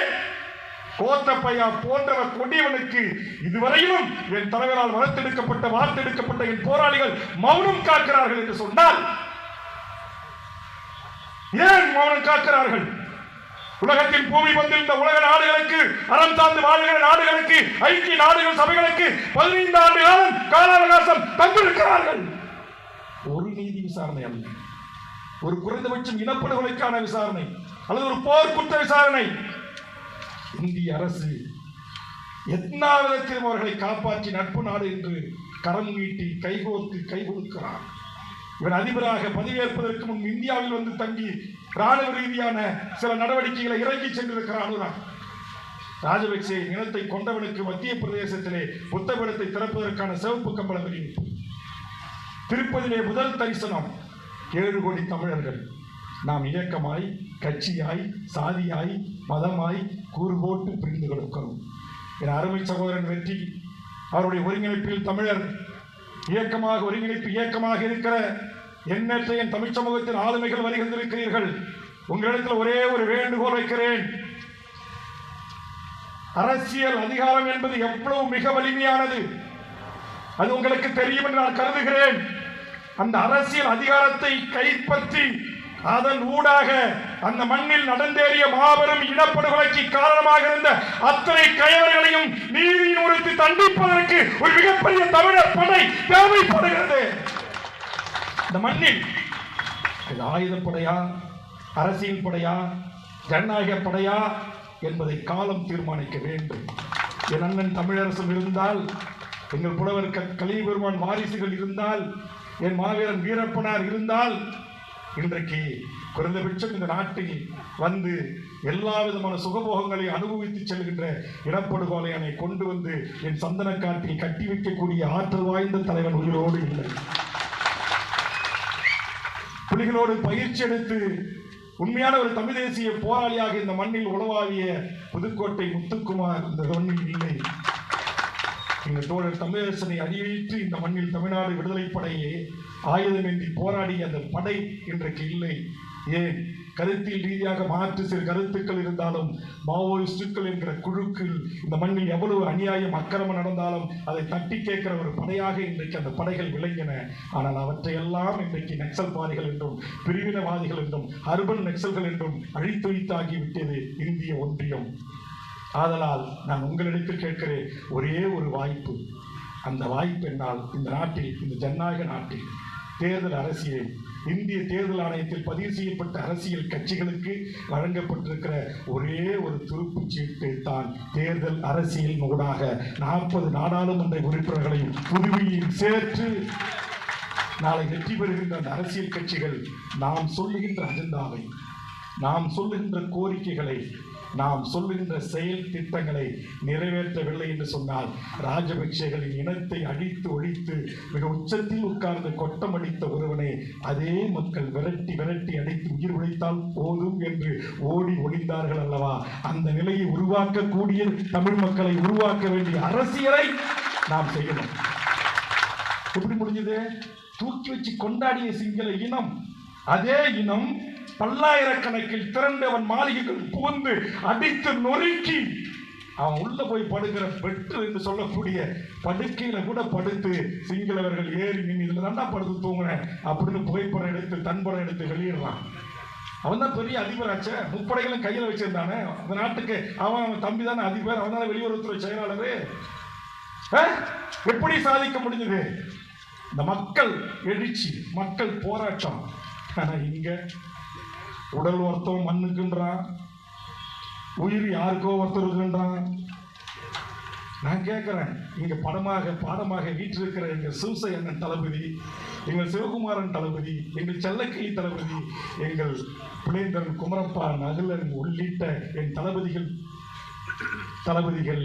Speaker 1: கோத்தப்பையா போன்றவர் கொடியவனுக்கு இதுவரையிலும் என் தலைவரால் வார்த்தெடுக்கப்பட்ட என் போராளிகள் மௌனம் காக்கிறார்கள் என்று சொன்னால் ஏன் மௌனம் காக்கிறார்கள்? உலகத்தின் பூமி வந்திருந்த உலக நாடுகளுக்கு, அறம் சார்ந்து வாழ்கிற நாடுகளுக்கு, ஐக்கிய நாடுகள் சபைகளுக்கு 15 ஆண்டு கால அவகாசம் தந்திருக்கிறார்கள். ஒரு நீதி விசாரணை அல்ல, ஒரு குறைந்தபட்சம் இனப்படுகொலைக்கான விசாரணை அல்லது ஒரு போர் குற்ற விசாரணை. இந்திய அரசு எத்தனா விதத்திலும் அவர்களை காப்பாற்றி நட்பு நாடு என்று கரம் நீட்டி கைகோர்த்து கை கொடுக்கிறார். இவர் அதிபராக பதவியேற்பதற்கு முன் இந்தியாவில் வந்து தங்கி ராணுவ ரீதியான சில நடவடிக்கைகளை இறங்கி சென்றிருக்கிறார். ராஜபக்சே இனத்தை கொண்டவனுக்கு மத்திய பிரதேசத்திலே புத்தகத்தை திறப்பதற்கான சிவப்பு கம்பள அறிவிப்பு. திருப்பதியிலே முதல் தரிசனம் 7 கோடி தமிழர்கள். நாம் இயக்கமாய், கட்சியாய், சாதியாய், மதமாய் கூறு போட்டு பிரிந்து கொடுக்கிறோம். என் அருமை சகோதரன் வெற்றி அவருடைய ஒருங்கிணைப்பில் தமிழர் இயக்கமாக ஒருங்கிணைப்பு இயக்கமாக இருக்கிற எண்ணற்ற என் தமிழ் சமூகத்தின் ஆளுமைகள் வருகின்றிருக்கிறீர்கள். உங்களிடத்தில் ஒரே ஒரு வேண்டுகோள் வைக்கிறேன். அரசியல் அதிகாரம் என்பது எவ்வளவு மிக வலிமையானது அது உங்களுக்கு தெரியும் என்று நான் கருதுகிறேன். அந்த அரசியல் அதிகாரத்தை கைப்பற்றி அதன் ஊடாக அந்த மண்ணில் நடந்தேறிய மாபெரும் இனப்படுகொலைக்கு காரணமாக இருந்த அத்தனை கயவர்களையும் நீதியின் உறுத்தி தண்டிப்பதற்கு ஒரு மிகப்பெரிய தமிழர் படை தேவைப்படுகிறது. இந்த மண்ணில் ஆயுதப்படையா, அரசியல் படையா, ஜனநாயக படையா என்பதை காலம் தீர்மானிக்க வேண்டும். என் அண்ணன் தமிழரசன் இருந்தால், எங்கள் புலவர் கலிய பெருமான் வாரிசுகள் இருந்தால், என் மாவீரன் வீரப்பனார் இருந்தால், இன்றைக்கு குறைந்தபட்சம் இந்த நாட்டில் வந்து எல்லா விதமான சுகபோகங்களை அனுபவித்து செல்கின்ற இனப்படுகொலையனை கொண்டு வந்து என் சந்தன காட்டில் கட்டி வைக்கக்கூடிய ஆற்றல் வாய்ந்த தலைவன் உயிரோடு இல்லை. புலிகளோடு பயிற்சி எடுத்து உண்மையான ஒரு தமிழ் தேசிய போராளியாக இந்த மண்ணில் உளவாவிய புதுக்கோட்டை முத்துக்குமார் இந்த மண்ணில் இல்லை. எங்கள் தோழர் தமிழரசனை அடியேற்று இந்த மண்ணில் தமிழ்நாடு விடுதலை படையே ஆயுதமின்றி போராடிய அந்த படை இன்றைக்கு இல்லை. ஏன் கருத்தியல் ரீதியாக மாற்று சிறு கருத்துக்கள் இருந்தாலும், மாவோயிஸ்டுகள் என்கிற குழுக்கள் இந்த மண்ணில் எவ்வளவு அநியாயம் அக்கிரமம் நடந்தாலும் அதை தட்டி கேட்கிற ஒரு படையாக இன்றைக்கு அந்த படைகள் விளங்கின. ஆனால் அவற்றையெல்லாம் இன்றைக்கு நக்சல்வாதிகள் என்றும் பிரிவினவாதிகள் என்றும் அர்பன் நக்சல்கள் என்றும் அழித்தொழித்தாகிவிட்டது இந்திய ஒன்றியம். ஆதலால் நான் உங்களிடத்தில் கேட்கிறேன், ஒரே ஒரு வாய்ப்பு. அந்த வாய்ப்பு என்னால் இந்த நாட்டில், இந்த ஜனநாயக நாட்டில் தேர்தல் அரசியல், இந்திய தேர்தல் ஆணையத்தில் பதிவு செய்யப்பட்ட அரசியல் கட்சிகளுக்கு வழங்கப்பட்டிருக்கிற ஒரே ஒரு துருப்புச் சீட்டு தான் தேர்தல் அரசியல் ஊடாக 40 நாடாளுமன்ற உறுப்பினர்களையும் புதுவையில் சேர்த்து நாளை வெற்றி பெறுகின்ற அந்த அரசியல் கட்சிகள் நாம் சொல்லுகின்ற அஜெண்டாவை, நாம் சொல்லுகின்ற கோரிக்கைகளை, நாம் சொல்லுகின்ற செயல் திட்டங்களை நிறைவேற்றவில்லை என்று சொன்னால், ராஜபக்சேகளின் இனத்தை அழித்து ஒழித்து மிக உச்சத்தில் உட்கார்ந்து கொட்டமடித்த ஒருவனை அதே மக்கள் விரட்டி விரட்டி அடித்து உயிர் உழைத்தால் போதும் என்று ஓடி ஒளிந்தார்கள் அல்லவா? அந்த நிலையை உருவாக்கக்கூடிய தமிழ் மக்களை உருவாக்க வேண்டிய அரசியலை நாம் செய்யணும். எப்படி முடிஞ்சது? தூக்கி வச்சு கொண்டாடிய சிங்கள இனம், அதே இனம் பல்லாயிரக்கணக்கில் திரண்டவன் மாளிகைகள் புகுந்து அடித்து நொறுக்கி அவன் உள்ள போய் படுகிற பெற்று என்று சொல்லக்கூடிய படுக்கையில கூட படுத்து சிங்களவர்கள் ஏறி நின்று இதுல தாண்டா படுத்து தூங்குனேன் அப்படின்னு புகைப்படம் எடுத்து தன்படம் எடுத்து வெளியிடுறான். அவன் தான் பெரிய அதிபராச்ச, முப்படைகளும் கையில வச்சிருந்தானே அந்த நாட்டுக்கு. அவன் தம்பி தானே அதிபர், அவன் தானே வெளியுறவுத்துறை செயலாளர். எப்படி சாதிக்க முடிஞ்சது? இந்த மக்கள் எழுச்சி, மக்கள் போராட்டம். ஆனா இங்க உடல் ஒருத்தவன் மண்ணுக்குன்றான், உயிர் யாருக்கோ ஒருத்தருக்குன்றான். நான் கேட்கிறேன், இங்க பாடமாக வீற்றிருக்கிற எங்கள் சிவசை அண்ணன் தளபதி, எங்கள் சிவகுமாரன் தளபதி, எங்கள் செல்லக்கிளி தளபதி, எங்கள் புலேந்திரன், குமரப்பா, நகுலன் உள்ளிட்ட என் தளபதிகள் தளபதிகள்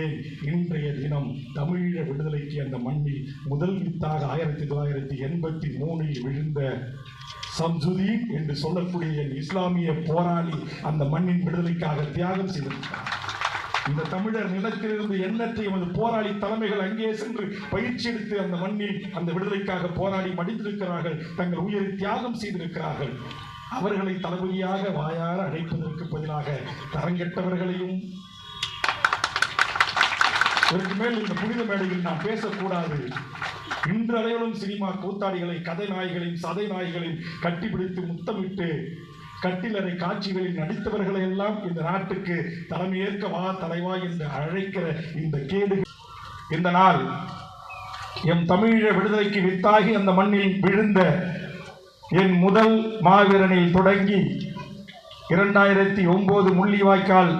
Speaker 1: ஏன் இன்றைய தினம் தமிழீழ விடுதலைக்கு அந்த மண்ணில் முதல் வித்தாக 1983 விழுந்த சம்சுதீன் என்று சொல்லக்கூடிய இஸ்லாமிய போராளி அந்த மண்ணின் விடுதலைக்காக தியாகம் செய்திருக்கிறார். இந்த தமிழர் நிலத்திலிருந்து எண்ணற்ற எமது போராளி தலைமைகள் அங்கே சென்று பயிற்சி எடுத்து அந்த மண்ணில் அந்த விடுதலைக்காக போராடி மடிந்திருக்கிறார்கள், தங்கள் உயிரை தியாகம் செய்திருக்கிறார்கள். அவர்களை தளபதியாக வாயார அழைப்பதற்கு பதிலாக தரங்கெட்டவர்களையும் இதற்கு மேல் இந்த புனித மேடையில் நாம் பேசக்கூடாது. இன்று அளவிலும் சினிமா கூத்தாடிகளை, கதை நாய்களையும் சதை நாய்களையும் கட்டிப்பிடித்து முத்தமிட்டு கட்டிலறை காட்சிகளில் நடித்தவர்களை எல்லாம் இந்த நாட்டுக்கு தலைமையேற்க வா தலைவா என்று அழைக்கிற இந்த கேடு இந்த நாள் எம் தமிழீழ விடுதலைக்கு வித்தாகி அந்த மண்ணில் விழுந்த என் முதல் மாவீரனில் தொடங்கி 2009 முள்ளிவாய்க்கால்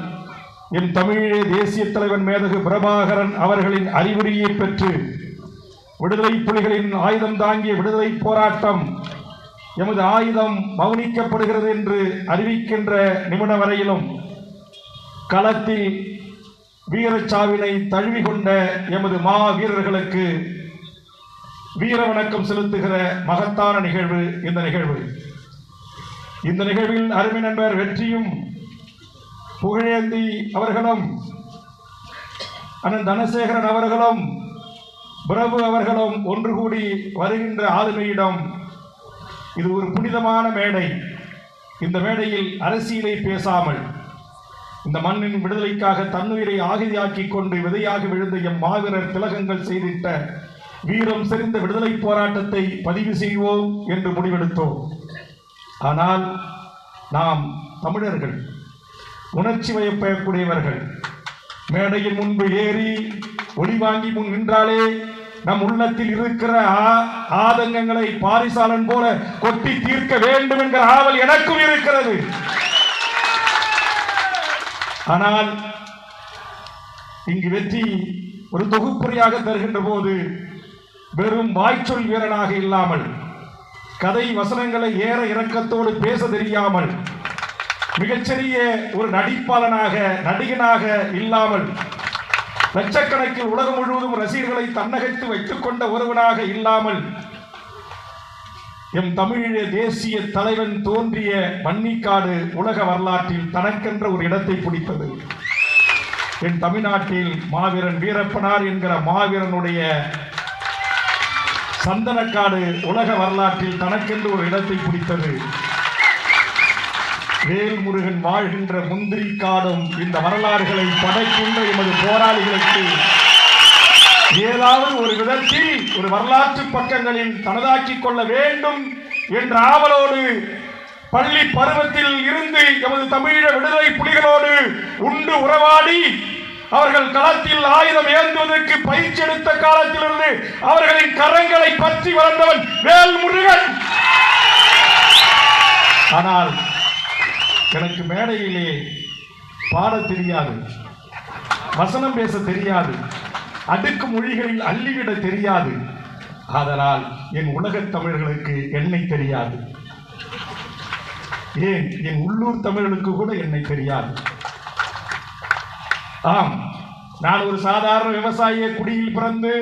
Speaker 1: என் தமிழீழ தேசிய தலைவன் மேதகு பிரபாகரன் அவர்களின் அறிவுரையை பெற்று விடுதலை புலிகளின் ஆயுதம் தாங்கிய விடுதலை போராட்டம் எமது ஆயுதம் மௌனிக்கப்படுகிறது என்று அறிவிக்கின்ற நிமிடம் வரையிலும் களத்தில் வீரச்சாவினை தழுவி கொண்ட எமது மா வீரர்களுக்கு வீர வணக்கம் செலுத்துகிற மகத்தான நிகழ்வு இந்த நிகழ்வு. இந்த நிகழ்வில் அருமை நண்பர் வெற்றியும் புகழேந்தி அவர்களும் அண்ணன் தனசேகரன் அவர்களும் பிரபு அவர்களும் ஒன்று கூடி வருகின்ற ஆளுமையிடம் இது ஒரு புனிதமான மேடை. இந்த மேடையில் அரசியலை பேசாமல் இந்த மண்ணின் விடுதலைக்காக தன்னுயிரை ஆகிதியாக்கி கொண்டு விதையாக விழுந்த எம் மாவீரர் திலகங்கள் செய்திட்ட வீரம் செறிந்த விடுதலை போராட்டத்தை பதிவு செய்வோம் என்று முடிவெடுத்தோம். ஆனால் நாம் தமிழர்கள் உணர்ச்சி வயப்படக்கூடியவர்கள். மேடையின் முன்பு ஏறி ஒளி வாங்கி முன் நின்றாலே நம் உள்ளத்தில் இருக்கிற ஆதங்கங்களை பாரிசாலன் போல கொட்டி தீர்க்க வேண்டும் என்கிற ஆவல் எனக்கும் இருக்கிறது. ஆனால் இங்கு வெற்றி ஒரு தொகுப்புரையாக தருகின்ற போது வெறும் வாய்ச்சொல் வீரனாக இல்லாமல், கதை வசனங்களை ஏற இறக்கத்தோடு பேச தெரியாமல், மிகச்சிறிய ஒரு நடிப்பாளனாக நடிகனாக இல்லாமல், லட்சக்கணக்கில் உலகம் முழுவதும் ரசிகர்களை தன்னகத்து வைத்துக் கொண்ட ஒருவனாக இல்லாமல், எம் தமிழீழ தேசிய தலைவன் தோன்றிய மன்னிக்காடு உலக வரலாற்றில் தனக்கென்ற ஒரு இடத்தை பிடித்தது. என் தமிழ்நாட்டில் மாவீரன் வீரப்பனார் என்கிற மாவீரனுடைய சந்தனக்காடு உலக வரலாற்றில் தனக்கென்று ஒரு இடத்தை பிடித்தது. வேல்முருகன் வாழ்கின்ற முந்திரி காடும் இந்த வரலாறுகளை படைக்கின்ற எமது போராளிகளுக்கு ஏதாவது ஒரு விதத்தில் ஒரு வரலாற்று பக்கங்களில் தனதாக்கிக் கொள்ள வேண்டும் என்ற ஆவலோடு பள்ளி பருவத்தில் இருந்து எமது தமிழீழ விடுதலை புலிகளோடு உண்டு உறவாடி அவர்கள் களத்தில் ஆயுதம் ஏந்துவதற்கு பயிற்சி எடுத்த காலத்திலிருந்து அவர்களின் கரங்களை பற்றி வளர்ந்தவன் வேல்முருகன். ஆனால் எனக்கு மேடையிலே பாட தெரியாது, வசனம் பேச தெரியாது, அடுக்கு மொழிகளில் அள்ளிவிட தெரியாது. அதனால் என் உலகத் தமிழர்களுக்கு என்னை தெரியாது, ஏன் என் உள்ளூர் தமிழர்களுக்கு கூட என்னை தெரியாது. ஆம், நான் ஒரு சாதாரண விவசாய குடியில் பிறந்து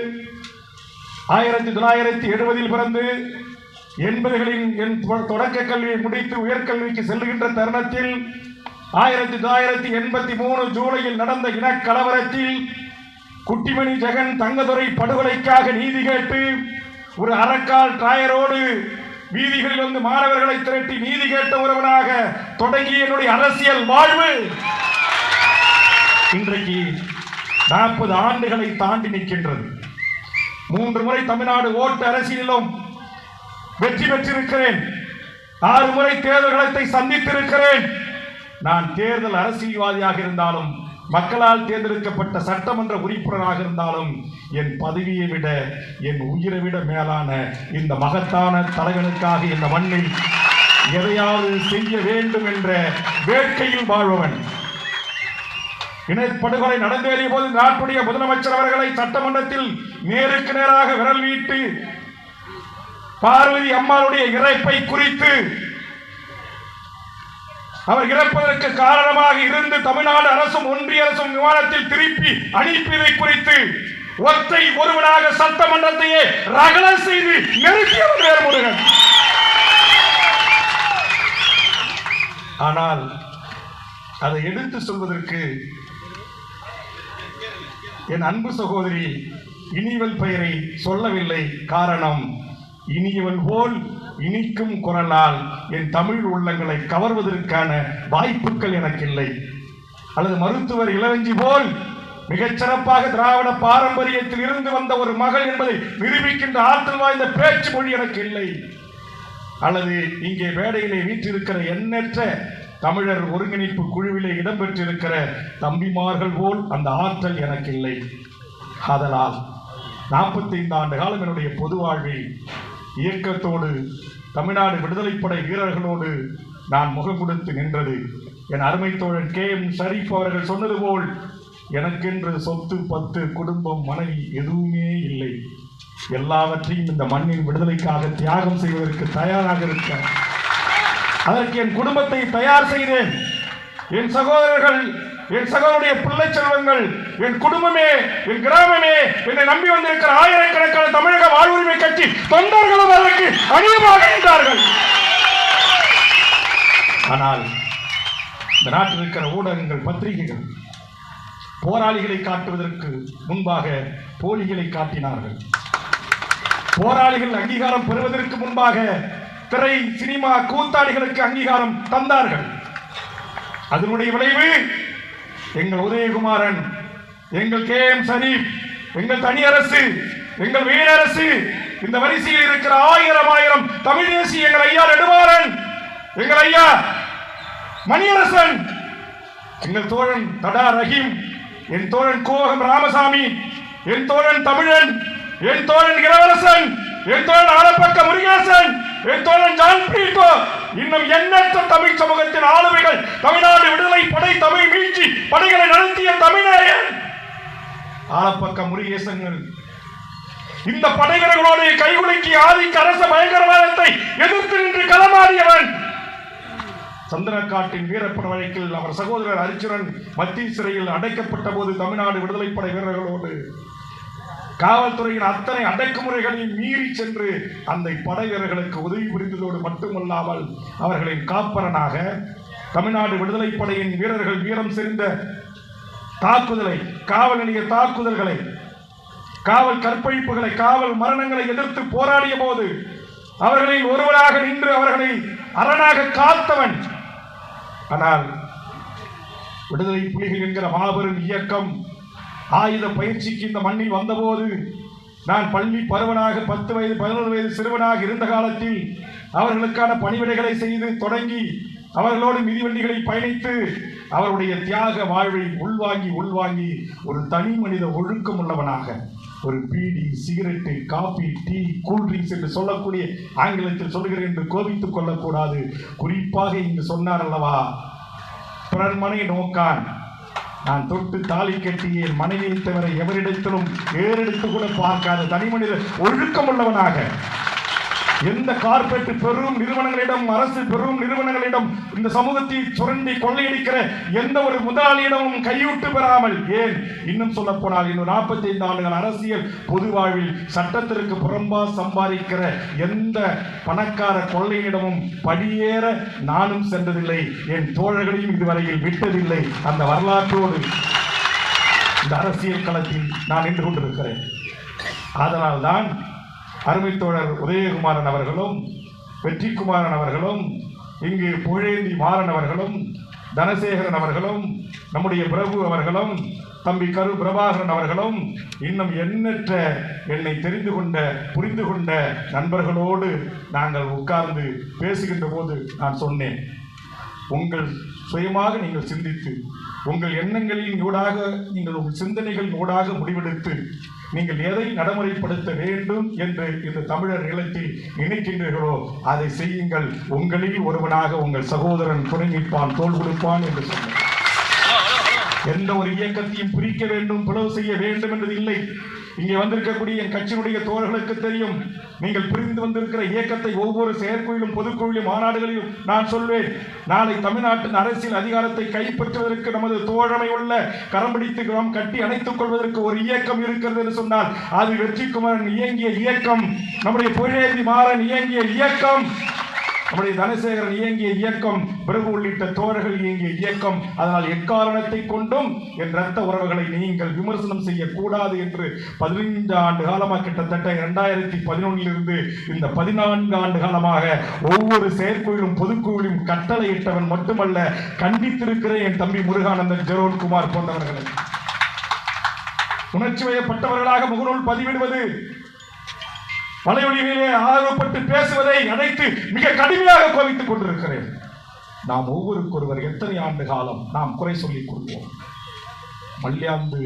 Speaker 1: 1970 பிறந்து 80களில் என் தொடக்க கல்வியை முடித்து உயர்கல்விக்கு செல்லுகின்ற தருணத்தில் 1983 ஜூலையில் நடந்த இனக்கலவரத்தில் குட்டிமணி ஜெகன் தங்கதுரை படுகொலைக்காக நீதி கேட்டு ஒரு அறக்கால் டிராயரோடு வீதிகளில் வந்து மாணவர்களை திரட்டி நீதி கேட்ட ஒருவனாக தொடங்கிய என்னுடைய அரசியல் வாழ்வு இன்றைக்கு 40 ஆண்டுகளை தாண்டி நிற்கின்றது. 3 முறை தமிழ்நாடு ஓட்டு அரசியலிலும் வெற்றி பெற்றிருக்கிறேன். 6 முறை தேர்தல் களத்தை சந்தித்திருக்கிறேன். நான் தேர்தல் அரசியல்வாதியாக இருந்தாலும், மக்களால் தேர்ந்தெடுக்கப்பட்ட சட்டமன்ற உறுப்பினராக இருந்தாலும், என் பதவியை விட என் உயிரை விட மேலான இந்த மகத்தான தலைவனுக்காக இந்த மண்ணில் எதையாவது செய்ய வேண்டும் என்ற வேட்கையில் வாழ்பவன். இனப்படுகொலை நடந்தேறிய போது நாட்டுடைய முதலமைச்சர் அவர்களை சட்டமன்றத்தில் நேருக்கு நேராக விரல் வீட்டு பார்வதி அம்மாளுடைய இறப்பை குறித்து அவர் இறப்பதற்கு காரணமாக இருந்து தமிழ்நாடு அரசும் ஒன்றிய அரசும் விமானத்தில் திருப்பி அனுப்பியதை குறித்து ஒருவனாக சட்டமன்றத்தையே ரகல செய்து நிறுத்தியவர் வேல்முருகன். ஆனால் அதை எடுத்து சொல்வதற்கு என் அன்பு சகோதரி இனியவள் பெயரை சொல்லவில்லை. காரணம், இனியவள் போல் இனிக்கும் குரலால் என் தமிழ் உள்ளங்களை கவர்வதற்கான வாய்ப்புகள் எனக்கு இல்லை. அல்லது மருத்துவர் இளவஞ்சி போல் மிகச்சிறப்பாக திராவிட பாரம்பரியத்தில் இருந்து வந்த ஒரு மகள் என்பதை நிரூபிக்கின்ற ஆற்றல் வாய்ந்த பேச்சு மொழி எனக்கு இல்லை. அல்லது இங்கே வேடையிலே வீற்றிருக்கிற எண்ணற்ற தமிழர் ஒருங்கிணைப்பு குழுவிலே இடம்பெற்றிருக்கிற தம்பிமார்கள் போல் அந்த ஆற்றல் எனக்கு இல்லை. ஆதலால் 45 ஆண்டு காலம் என்னுடைய பொது வாழ்வில் இயக்கத்தோடு தமிழ்நாடு விடுதலைப்படை வீரர்களோடு நான் முகம் கொடுத்து நின்றது. என் அருமை தோழன் KM ஷரீப் அவர்கள் சொன்னது போல் எனக்கென்று சொத்து பத்து குடும்பம் மனைவி எதுவுமே இல்லை. எல்லாவற்றையும் இந்த மண்ணின் விடுதலைக்காக தியாகம் செய்வதற்கு தயாராக இருக்க அதற்கு என் குடும்பத்தை தயார் செய்தேன். என் சகோதரர்கள், என் சகோதரருடைய பிள்ளை செல்வங்கள், என் குடும்பமே, என் கிராமமே, என்னை நம்பி வந்திருக்கிற ஆயிரக்கணக்கான தமிழக வாழ்வுரிமை கட்சி தொண்டர்களும் அதற்கு அணியமாக இருந்தார்கள். ஆனால் இந்த நாட்டில் இருக்கிற ஊடகங்கள், பத்திரிகைகள் போராளிகளை காட்டுவதற்கு முன்பாக போலிகளை காட்டினார்கள். போராளிகள் அங்கீகாரம் பெறுவதற்கு முன்பாக திரை, சினிமா கூத்தாடிகளுக்கு அங்கீகாரம் தந்தார்கள். அதனுடைய விளைவு எங்கள் உதயகுமாரன், எங்கள் KM ஷரீப், எங்கள் தனியரசு, எங்கள் வீரரசு, இந்த வரிசையில் இருக்கிற ஆயிரம் தமிழ் தேசி, எங்கள் ஐயா நெடுமாறன், எங்கள் ஐயா மணியரசன், எங்கள் தோழன் தடா ரஹீம், என் தோழன் கோவகம் ராமசாமி, என் தோழன் தமிழன், என் தோழன் இளவரசன், என் தோழன் ஆலப்பக்க முருகேசன், என் தோழன் ஜான் பீட்டோ, இன்னும் எண்ணற்ற தமிழ் சமூகத்தின் ஆளுமைகள், தமிழ்நாடு விடுதலை படை, தமிழ் மீட்சி படைகளை நடத்திய தமிழன் ஆலப்பக்க முருகேசன் இந்த படைகளோடு கைகுலுக்கி ஆதிக்க அரச பயங்கரவாதத்தை எதிர்த்து நின்று களமாடியவன். சந்திரகாட்டின் வீரப்பட வழக்கில் அவர் சகோதரர் அரிச்சுரன் மத்திய சிறையில் அடைக்கப்பட்ட போது தமிழ்நாடு விடுதலைப்படை வீரர்களோடு காவல்துறையின் அத்தனை அடக்குமுறைகளையும் மீறி சென்று அந்த படை வீரர்களுக்கு உதவி புரிந்ததோடு மட்டுமல்லாமல் அவர்களின் காப்பரனாக தமிழ்நாடு விடுதலைப்படையின் வீரர்கள் வீரம் செறிந்த தாக்குதலை, காவல் நிலைய தாக்குதல்களை, காவல் கற்பழிப்புகளை, காவல் மரணங்களை எதிர்த்து போராடிய போது அவர்களில் ஒருவராக நின்று அவர்களை அரணாக காத்தவன். ஆனால் விடுதலை புலிகள் என்கிற மாபெரும் இயக்கம் ஆயுத பயிற்சிக்கு இந்த மண்ணில் வந்தபோது நான் பள்ளி பருவனாக 10 வயது 11 வயது சிறுவனாக இருந்த காலத்தில் அவர்களுக்கான பணிவிடைகளை செய்து தொடங்கி அவர்களோடு மிதிவண்டிகளை பயணித்து அவருடைய தியாக வாழ்வை உள்வாங்கி ஒரு தனி மனித ஒழுக்கம் உள்ளவனாக ஒரு beedi, cigarette, coffee, tea, cool drinks என்று சொல்லக்கூடிய ஆங்கிலத்தில் சொல்கிறேன் என்று கோபித்துக் கொள்ளக்கூடாது. குறிப்பாக இங்கு சொன்னார் அல்லவா, பிறன்மனை நோக்கான், நான் தொட்டு தாலி கட்டிய மனைவியை தவிர எவரிடத்திலும் ஏறெடுத்து கூட பார்க்காத தனி மனித ஒழுக்கம் உள்ளவனாக எந்த கார்பரேட் பெரும் நிறுவனங்களிடம், அரசு பெரும் நிறுவனங்களிடம் இந்த சமூகத்தை சுரண்டி கொள்ளையடிக்கிற எந்த ஒரு முதலாளியிடமும் கையூட்டு பெறாமல், ஏன் இன்னும் சொல்ல போனால் இன்னும் 45 ஆண்டுகள் அரசியல் பொது வாழ்வில் சட்டத்திற்கு புறம்பா சம்பாதிக்கிற எந்த பணக்கார கொள்ளையிடமும் படியேற நானும் சென்றதில்லை, என் தோழர்களையும் இதுவரையில் விட்டதில்லை. அந்த வரலாற்றோடு இந்த அரசியல் களத்தில் நான் நின்று கொண்டிருக்கிறேன். அதனால்தான் அருமை தோழர் உதயகுமாரன் அவர்களும், வெற்றிக்குமாரன் அவர்களும், இங்கு புகழேந்தி மாறன் அவர்களும், தனசேகரன் அவர்களும், நம்முடைய பிரபு அவர்களும், தம்பி கரு பிரபாகரன் அவர்களும், இன்னும் எண்ணற்ற என்னை தெரிந்து கொண்ட புரிந்து கொண்ட நண்பர்களோடு நாங்கள் உட்கார்ந்து பேசுகின்ற போது நான் சொன்னேன், உங்கள் சுயமாக நீங்கள் சிந்தித்து உங்கள் எண்ணங்களின் ஊடாக, நீங்கள் உங்கள் சிந்தனைகளின் ஊடாக முடிவெடுத்து நீங்கள் எதை நடைமுறைப்படுத்த வேண்டும் என்று இந்த தமிழர் நிலத்தில் நினைக்கின்றீர்களோ அதை செய்யுங்கள். உங்களில் ஒருவனாக உங்கள் சகோதரன் துணை நிற்பான், தோள் கொடுப்பான் என்று சொன்னார். எந்த ஒரு இயக்கத்தையும் பிரிக்க வேண்டும், பிளவு செய்ய வேண்டும் என்பது இல்லை. இங்கே வந்திருக்கக்கூடிய என் கட்சியினுடைய தோழர்களுக்கு தெரியும். நீங்கள் புரிந்து வந்திருக்கிற இயக்கத்தை ஒவ்வொரு செயற்குழுவிலும் பொதுக்குழுவிலும் மாநாடுகளிலும் நான் சொல்வேன். நாளை தமிழ்நாட்டின் அரசியல் அதிகாரத்தை கைப்பற்றுவதற்கு நமது தோழமை உள்ள கரம் பிடித்து கட்டி அணைத்துக் கொள்வதற்கு ஒரு இயக்கம் இருக்கிறது என்று சொன்னால் அது வெற்றிக்குமரன் இயங்கிய இயக்கம், நம்முடைய புகழேந்தி மாறன் இயங்கிய இயக்கம், நம்முடைய தனசேகரன் இயங்கிய இயக்கம், பிரபு உள்ளிட்ட தோழர்கள் இயங்கிய இயக்கம். அதனால் எக்காரணத்தை கொண்டும் என் ரத்த உறவுகளை நீங்கள் விமர்சனம் செய்யக்கூடாது என்று 15 ஆண்டு காலமாக, கிட்டத்தட்ட 2011 இந்த 14 ஆண்டு காலமாக ஒவ்வொரு செயற்குழுவிலும் பொதுக்குழுவிலும் கட்டளையிட்டவன் மட்டுமல்ல, கண்டித்திருக்கிற என் தம்பி முருகானந்தன், ஜெரோன்குமார் போன்றவர்களை உணர்ச்சி வயப்பட்டவர்களாக முகநூல் பதிவிடுவது, வலையொலியிலே ஆர்வப்பட்டு பேசுவதை அழைத்து மிக கடுமையாக கோபித்துக் கொண்டிருக்கிறேன். நாம் ஒவ்வொருவருக்கொருவர் எத்தனை ஆண்டு காலம் நாம் குறை சொல்லிக் கொள்வோம். மல்யாந்து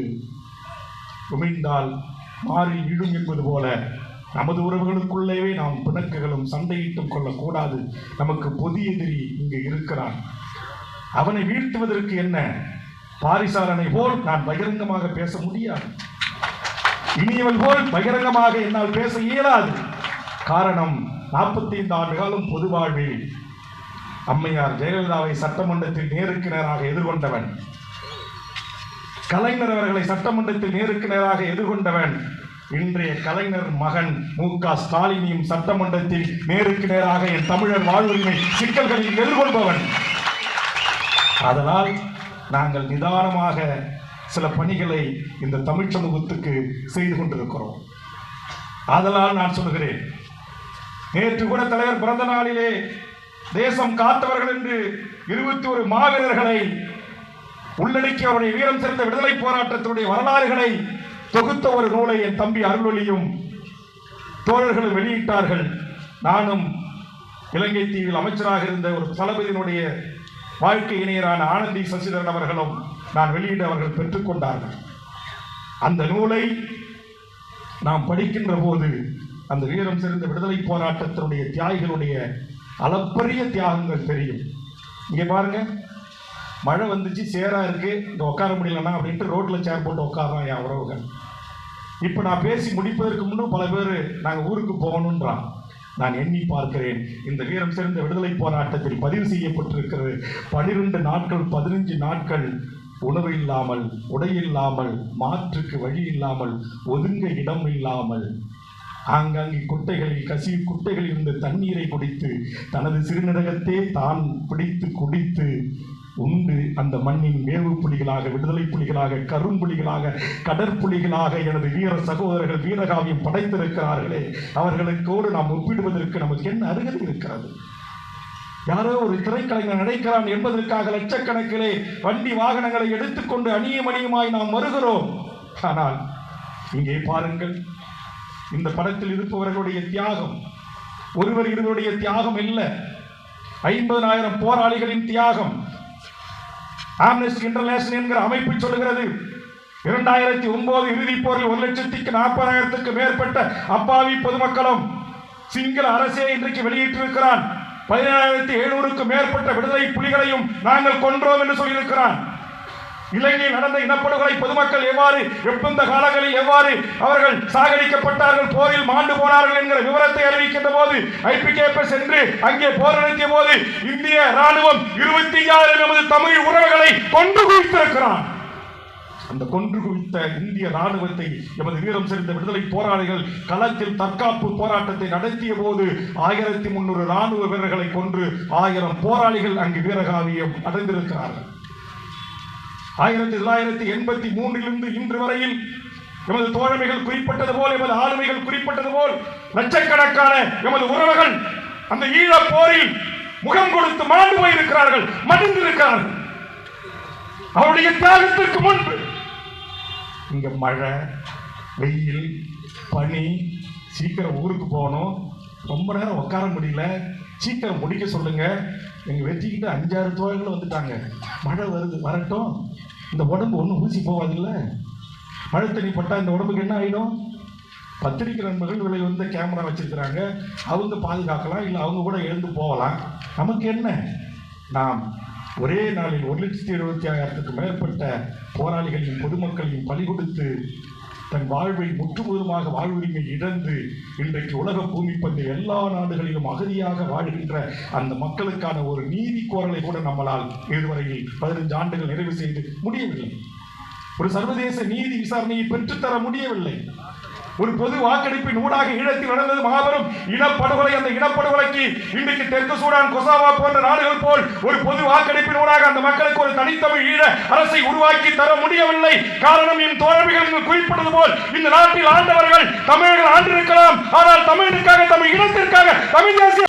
Speaker 1: உமிழ்ந்தால் மாறி இடும் என்பது போல நமது உறவுகளுக்குள்ளேயே நாம் பிணக்குகளும் சண்டையிட்டும் கொள்ளக்கூடாது. நமக்கு பொது எதிரி இங்கு இருக்கிறான். அவனை வீழ்த்துவதற்கு என்ன, பாரிசாலனை போல் நான் பகிரங்கமாக பேச முடியாது. இனியவள் போல் பகிரங்கமாக என்னால் பேச இயலாது. காரணம், 45 ஆண்டு காலம் பொது வாழ்வில் அம்மையார் ஜெயலலிதாவை சட்டமன்றத்தில் நேருக்கு நேராக எதிர்கொண்டவன், கலைஞர் அவர்களை சட்டமன்றத்தில் நேருக்கு நேராக எதிர்கொண்டவன், இன்றைய கலைஞர் மகன் மு.க. ஸ்டாலினையும் சட்டமன்றத்தில் நேருக்கு நேராக என் தமிழர் வாழ்வுரிமை சிக்கல்களில் எதிர்கொள்பவன். அதனால் நாங்கள் நிதானமாக சில பணிகளை இந்த தமிழ் சமூகத்துக்கு செய்து கொண்டிருக்கிறோம். அதனால் நான் சொல்கிறேன், நேற்று கூட தலைவர் பிறந்த நாளிலே தேசம் காத்தவர்கள் என்று 21 மாவீரர்களை உள்ளடக்கி அவருடைய வீரம் சிறந்த விடுதலை போராட்டத்தினுடைய வரலாறுகளை தொகுத்த ஒரு நூலை என் தம்பி அருள்வொழியும் தோழர்களும் வெளியிட்டார்கள். நானும் இலங்கை தீவில் அமைச்சராக இருந்த ஒரு தளபதியினுடைய வாழ்க்கை இணையரான ஆனந்தி சசிதரன் அவர்களும் நான் வெளியிட அவர்கள் பெற்றுக்கொண்டார்கள். அந்த நூலை நாம் படிக்கின்ற போது அந்த வீரம் சிறந்த விடுதலை போராட்டத்தினுடைய தியாகிகளுடைய அளப்பரிய தியாகங்கள் தெரியும். இங்கே பாருங்க, மழை வந்துச்சு, சேரா இருக்கு, இங்க உட்கார முடியலன்னா அப்படின்ட்டு ரோட்ல சேர் போட்டு உட்காரான் என் உறவுகள். இப்ப நான் பேசி முடிப்பதற்கு முன்னும் பல பேர் நாங்கள் ஊருக்கு போகணுன்றான். நான் எண்ணி பார்க்கிறேன், இந்த வீரம் சிறந்த விடுதலை போராட்டத்தில் பதிவு செய்யப்பட்டிருக்கிறது 12 நாட்கள் 15 நாட்கள் உணவு இல்லாமல், உடை இல்லாமல், மாற்றுக்கு வழி இல்லாமல், ஒதுங்க இடம் இல்லாமல், ஆங்காங்கே குட்டைகளில் கசிவு குட்டைகளில் இருந்த தண்ணீரை குடித்து தனது சிறுநீரகத்தே தான் பிடித்து குடித்து உண்டு அந்த மண்ணின் வேவு புலிகளாக, விடுதலை புலிகளாக, கரும்புலிகளாக, கடற்புலிகளாக எனது வீர சகோதரர்கள் வீரகாவியம் படைத்திருக்கிறார்களே, அவர்களுக்கோடு நாம் ஒப்பிடுவதற்கு நமக்கு என்ன அருகதை இருக்கிறது? யாரோ ஒரு திரைக்கலைஞர் நடிக்கிறான் என்பதற்காக லட்சக்கணக்கிலே வண்டி வாகனங்களை எடுத்துக்கொண்டு அணியும் அணியுமாய் நாம் வருகிறோம். ஆனால் இங்கே பாருங்கள், இந்த படத்தில் இருப்பவர்களுடைய தியாகம் ஒருவர் இருவருடைய தியாகம் இல்ல, 50,000 போராளிகளின் தியாகம். ஆம்னஸ்டி இன்டர்நேஷனல் என்கிற அமைப்பு சொல்லுகிறது, 2009 இறுதிப் போரில் 1,40,000க்கு மேற்பட்ட அப்பாவி பொதுமக்களும் சிங்கள அரசே இன்றைக்கு வெளியிட்டிருக்கிறான். 17,700க்கு மேற்பட்ட விடுதலை புலிகளையும் நாங்கள் கொன்றோம் என்று சொல்லியிருக்கிறான். இலங்கையில் நடந்த இனப்படுகொலை பொதுமக்கள் எவ்வாறு வெப்பந்த காலங்களில் எவ்வாறு அவர்கள் சாகடிக்கப்பட்டார்கள், போரில் மாண்டு போனார்கள் என்கிற விவரத்தை அறிவிக்கின்ற போது ஐபிகேபி சென்று அங்கே போர் நடத்திய போது இந்திய ராணுவம் 25,000 நமது தமிழ் உறவுகளை கொன்று குவித்திருக்கிறான். அந்த கொன்று குவித்த இந்திய ராணுவத்தை எமது வீரம் சேர்ந்த விடுதலை போராளிகள் களத்தில் தற்காப்பு போராட்டத்தை நடத்திய போது 1300 ராணுவ வீரர்களை கொன்று 1000 போராளிகள் அங்கு வீரகாவியம் அடைந்திருக்கிறார்கள். 1983 இன்று வரையில் எமது தோழமைகள் குறிப்பிட்டது போல், எமது ஆளுமைகள் குறிப்பிட்டது போல் லட்சக்கணக்கான எமது உறவுகள் அந்த ஈழப் போரில் முகம் கொடுத்து மாண்டு போயிருக்கிறார்கள், மடிந்திருக்கிறார்கள். அவருடைய தியாகத்திற்கு முன்பு இங்க மழை, வெயில், பனி, சீக்கிரம் ஊருக்கு போகணும், ரொம்ப நேரம் உட்கார முடியல, சீக்கிரம் முடிக்க சொல்லுங்க. எங்க வெற்றிக்கிட்டு 5-6 தோழர்கள் வந்துட்டாங்க. மழை வருது, வரட்டும், இந்த உடம்பு ஒன்றும் ஊசி போவாதில்ல, மழை தண்ணி பட்டா இந்த உடம்புக்கு என்ன ஆகிடும்? பத்திரிகை நண்பர்கள் விலை வந்து கேமரா வச்சிருக்கிறாங்க, அவங்க பாதுகாக்கலாம், இல்லை அவங்க கூட எழுந்து போகலாம். நமக்கு என்ன? நாம் ஒரே நாளில் 1,75,000க்கு மேற்பட்ட போராளிகளையும் பொதுமக்களையும் பலி கொடுத்து தன் வாழ்வை முற்றுமுதலுமாக வாழ்வுரிமை இழந்து இன்றைக்கு உலக பூமிப்பந்த எல்லா நாடுகளிலும் அகதியாக வாழ்கின்ற அந்த மக்களுக்கான ஒரு நீதி கோரலை கூட நம்மளால் இதுவரையில் 15 ஆண்டுகள் நிறைவு செய்து முடியவில்லை. ஒரு சர்வதேச நீதி விசாரணையை பெற்றுத்தர முடியவில்லை. ஒரு பொது வாக்கெடுப்பின் ஊடாக ஈழத்தில் நடந்தது மாபெரும் இனப்படுகொலை. அந்த இனப்படுகொலைக்கு இன்றைக்கு தெற்கு சூடான், கொசாவா போன்ற நாடுகள் போல் ஒரு பொது வாக்கெடுப்பின் ஊடாக அந்த மக்களுக்கு ஒரு தனித்தமிழ் ஈழ அரசை உருவாக்கி தர முடியவில்லை. காரணம், என் தோழமைகள் குறிப்பிட்டது போல் இந்த நாட்டில் ஆண்டவர்கள் தமிழர்கள் ஆண்டிருக்கலாம், ஆனால் தமிழுக்காக, தமிழ் இனத்திற்காக, தமிழ் தேசிய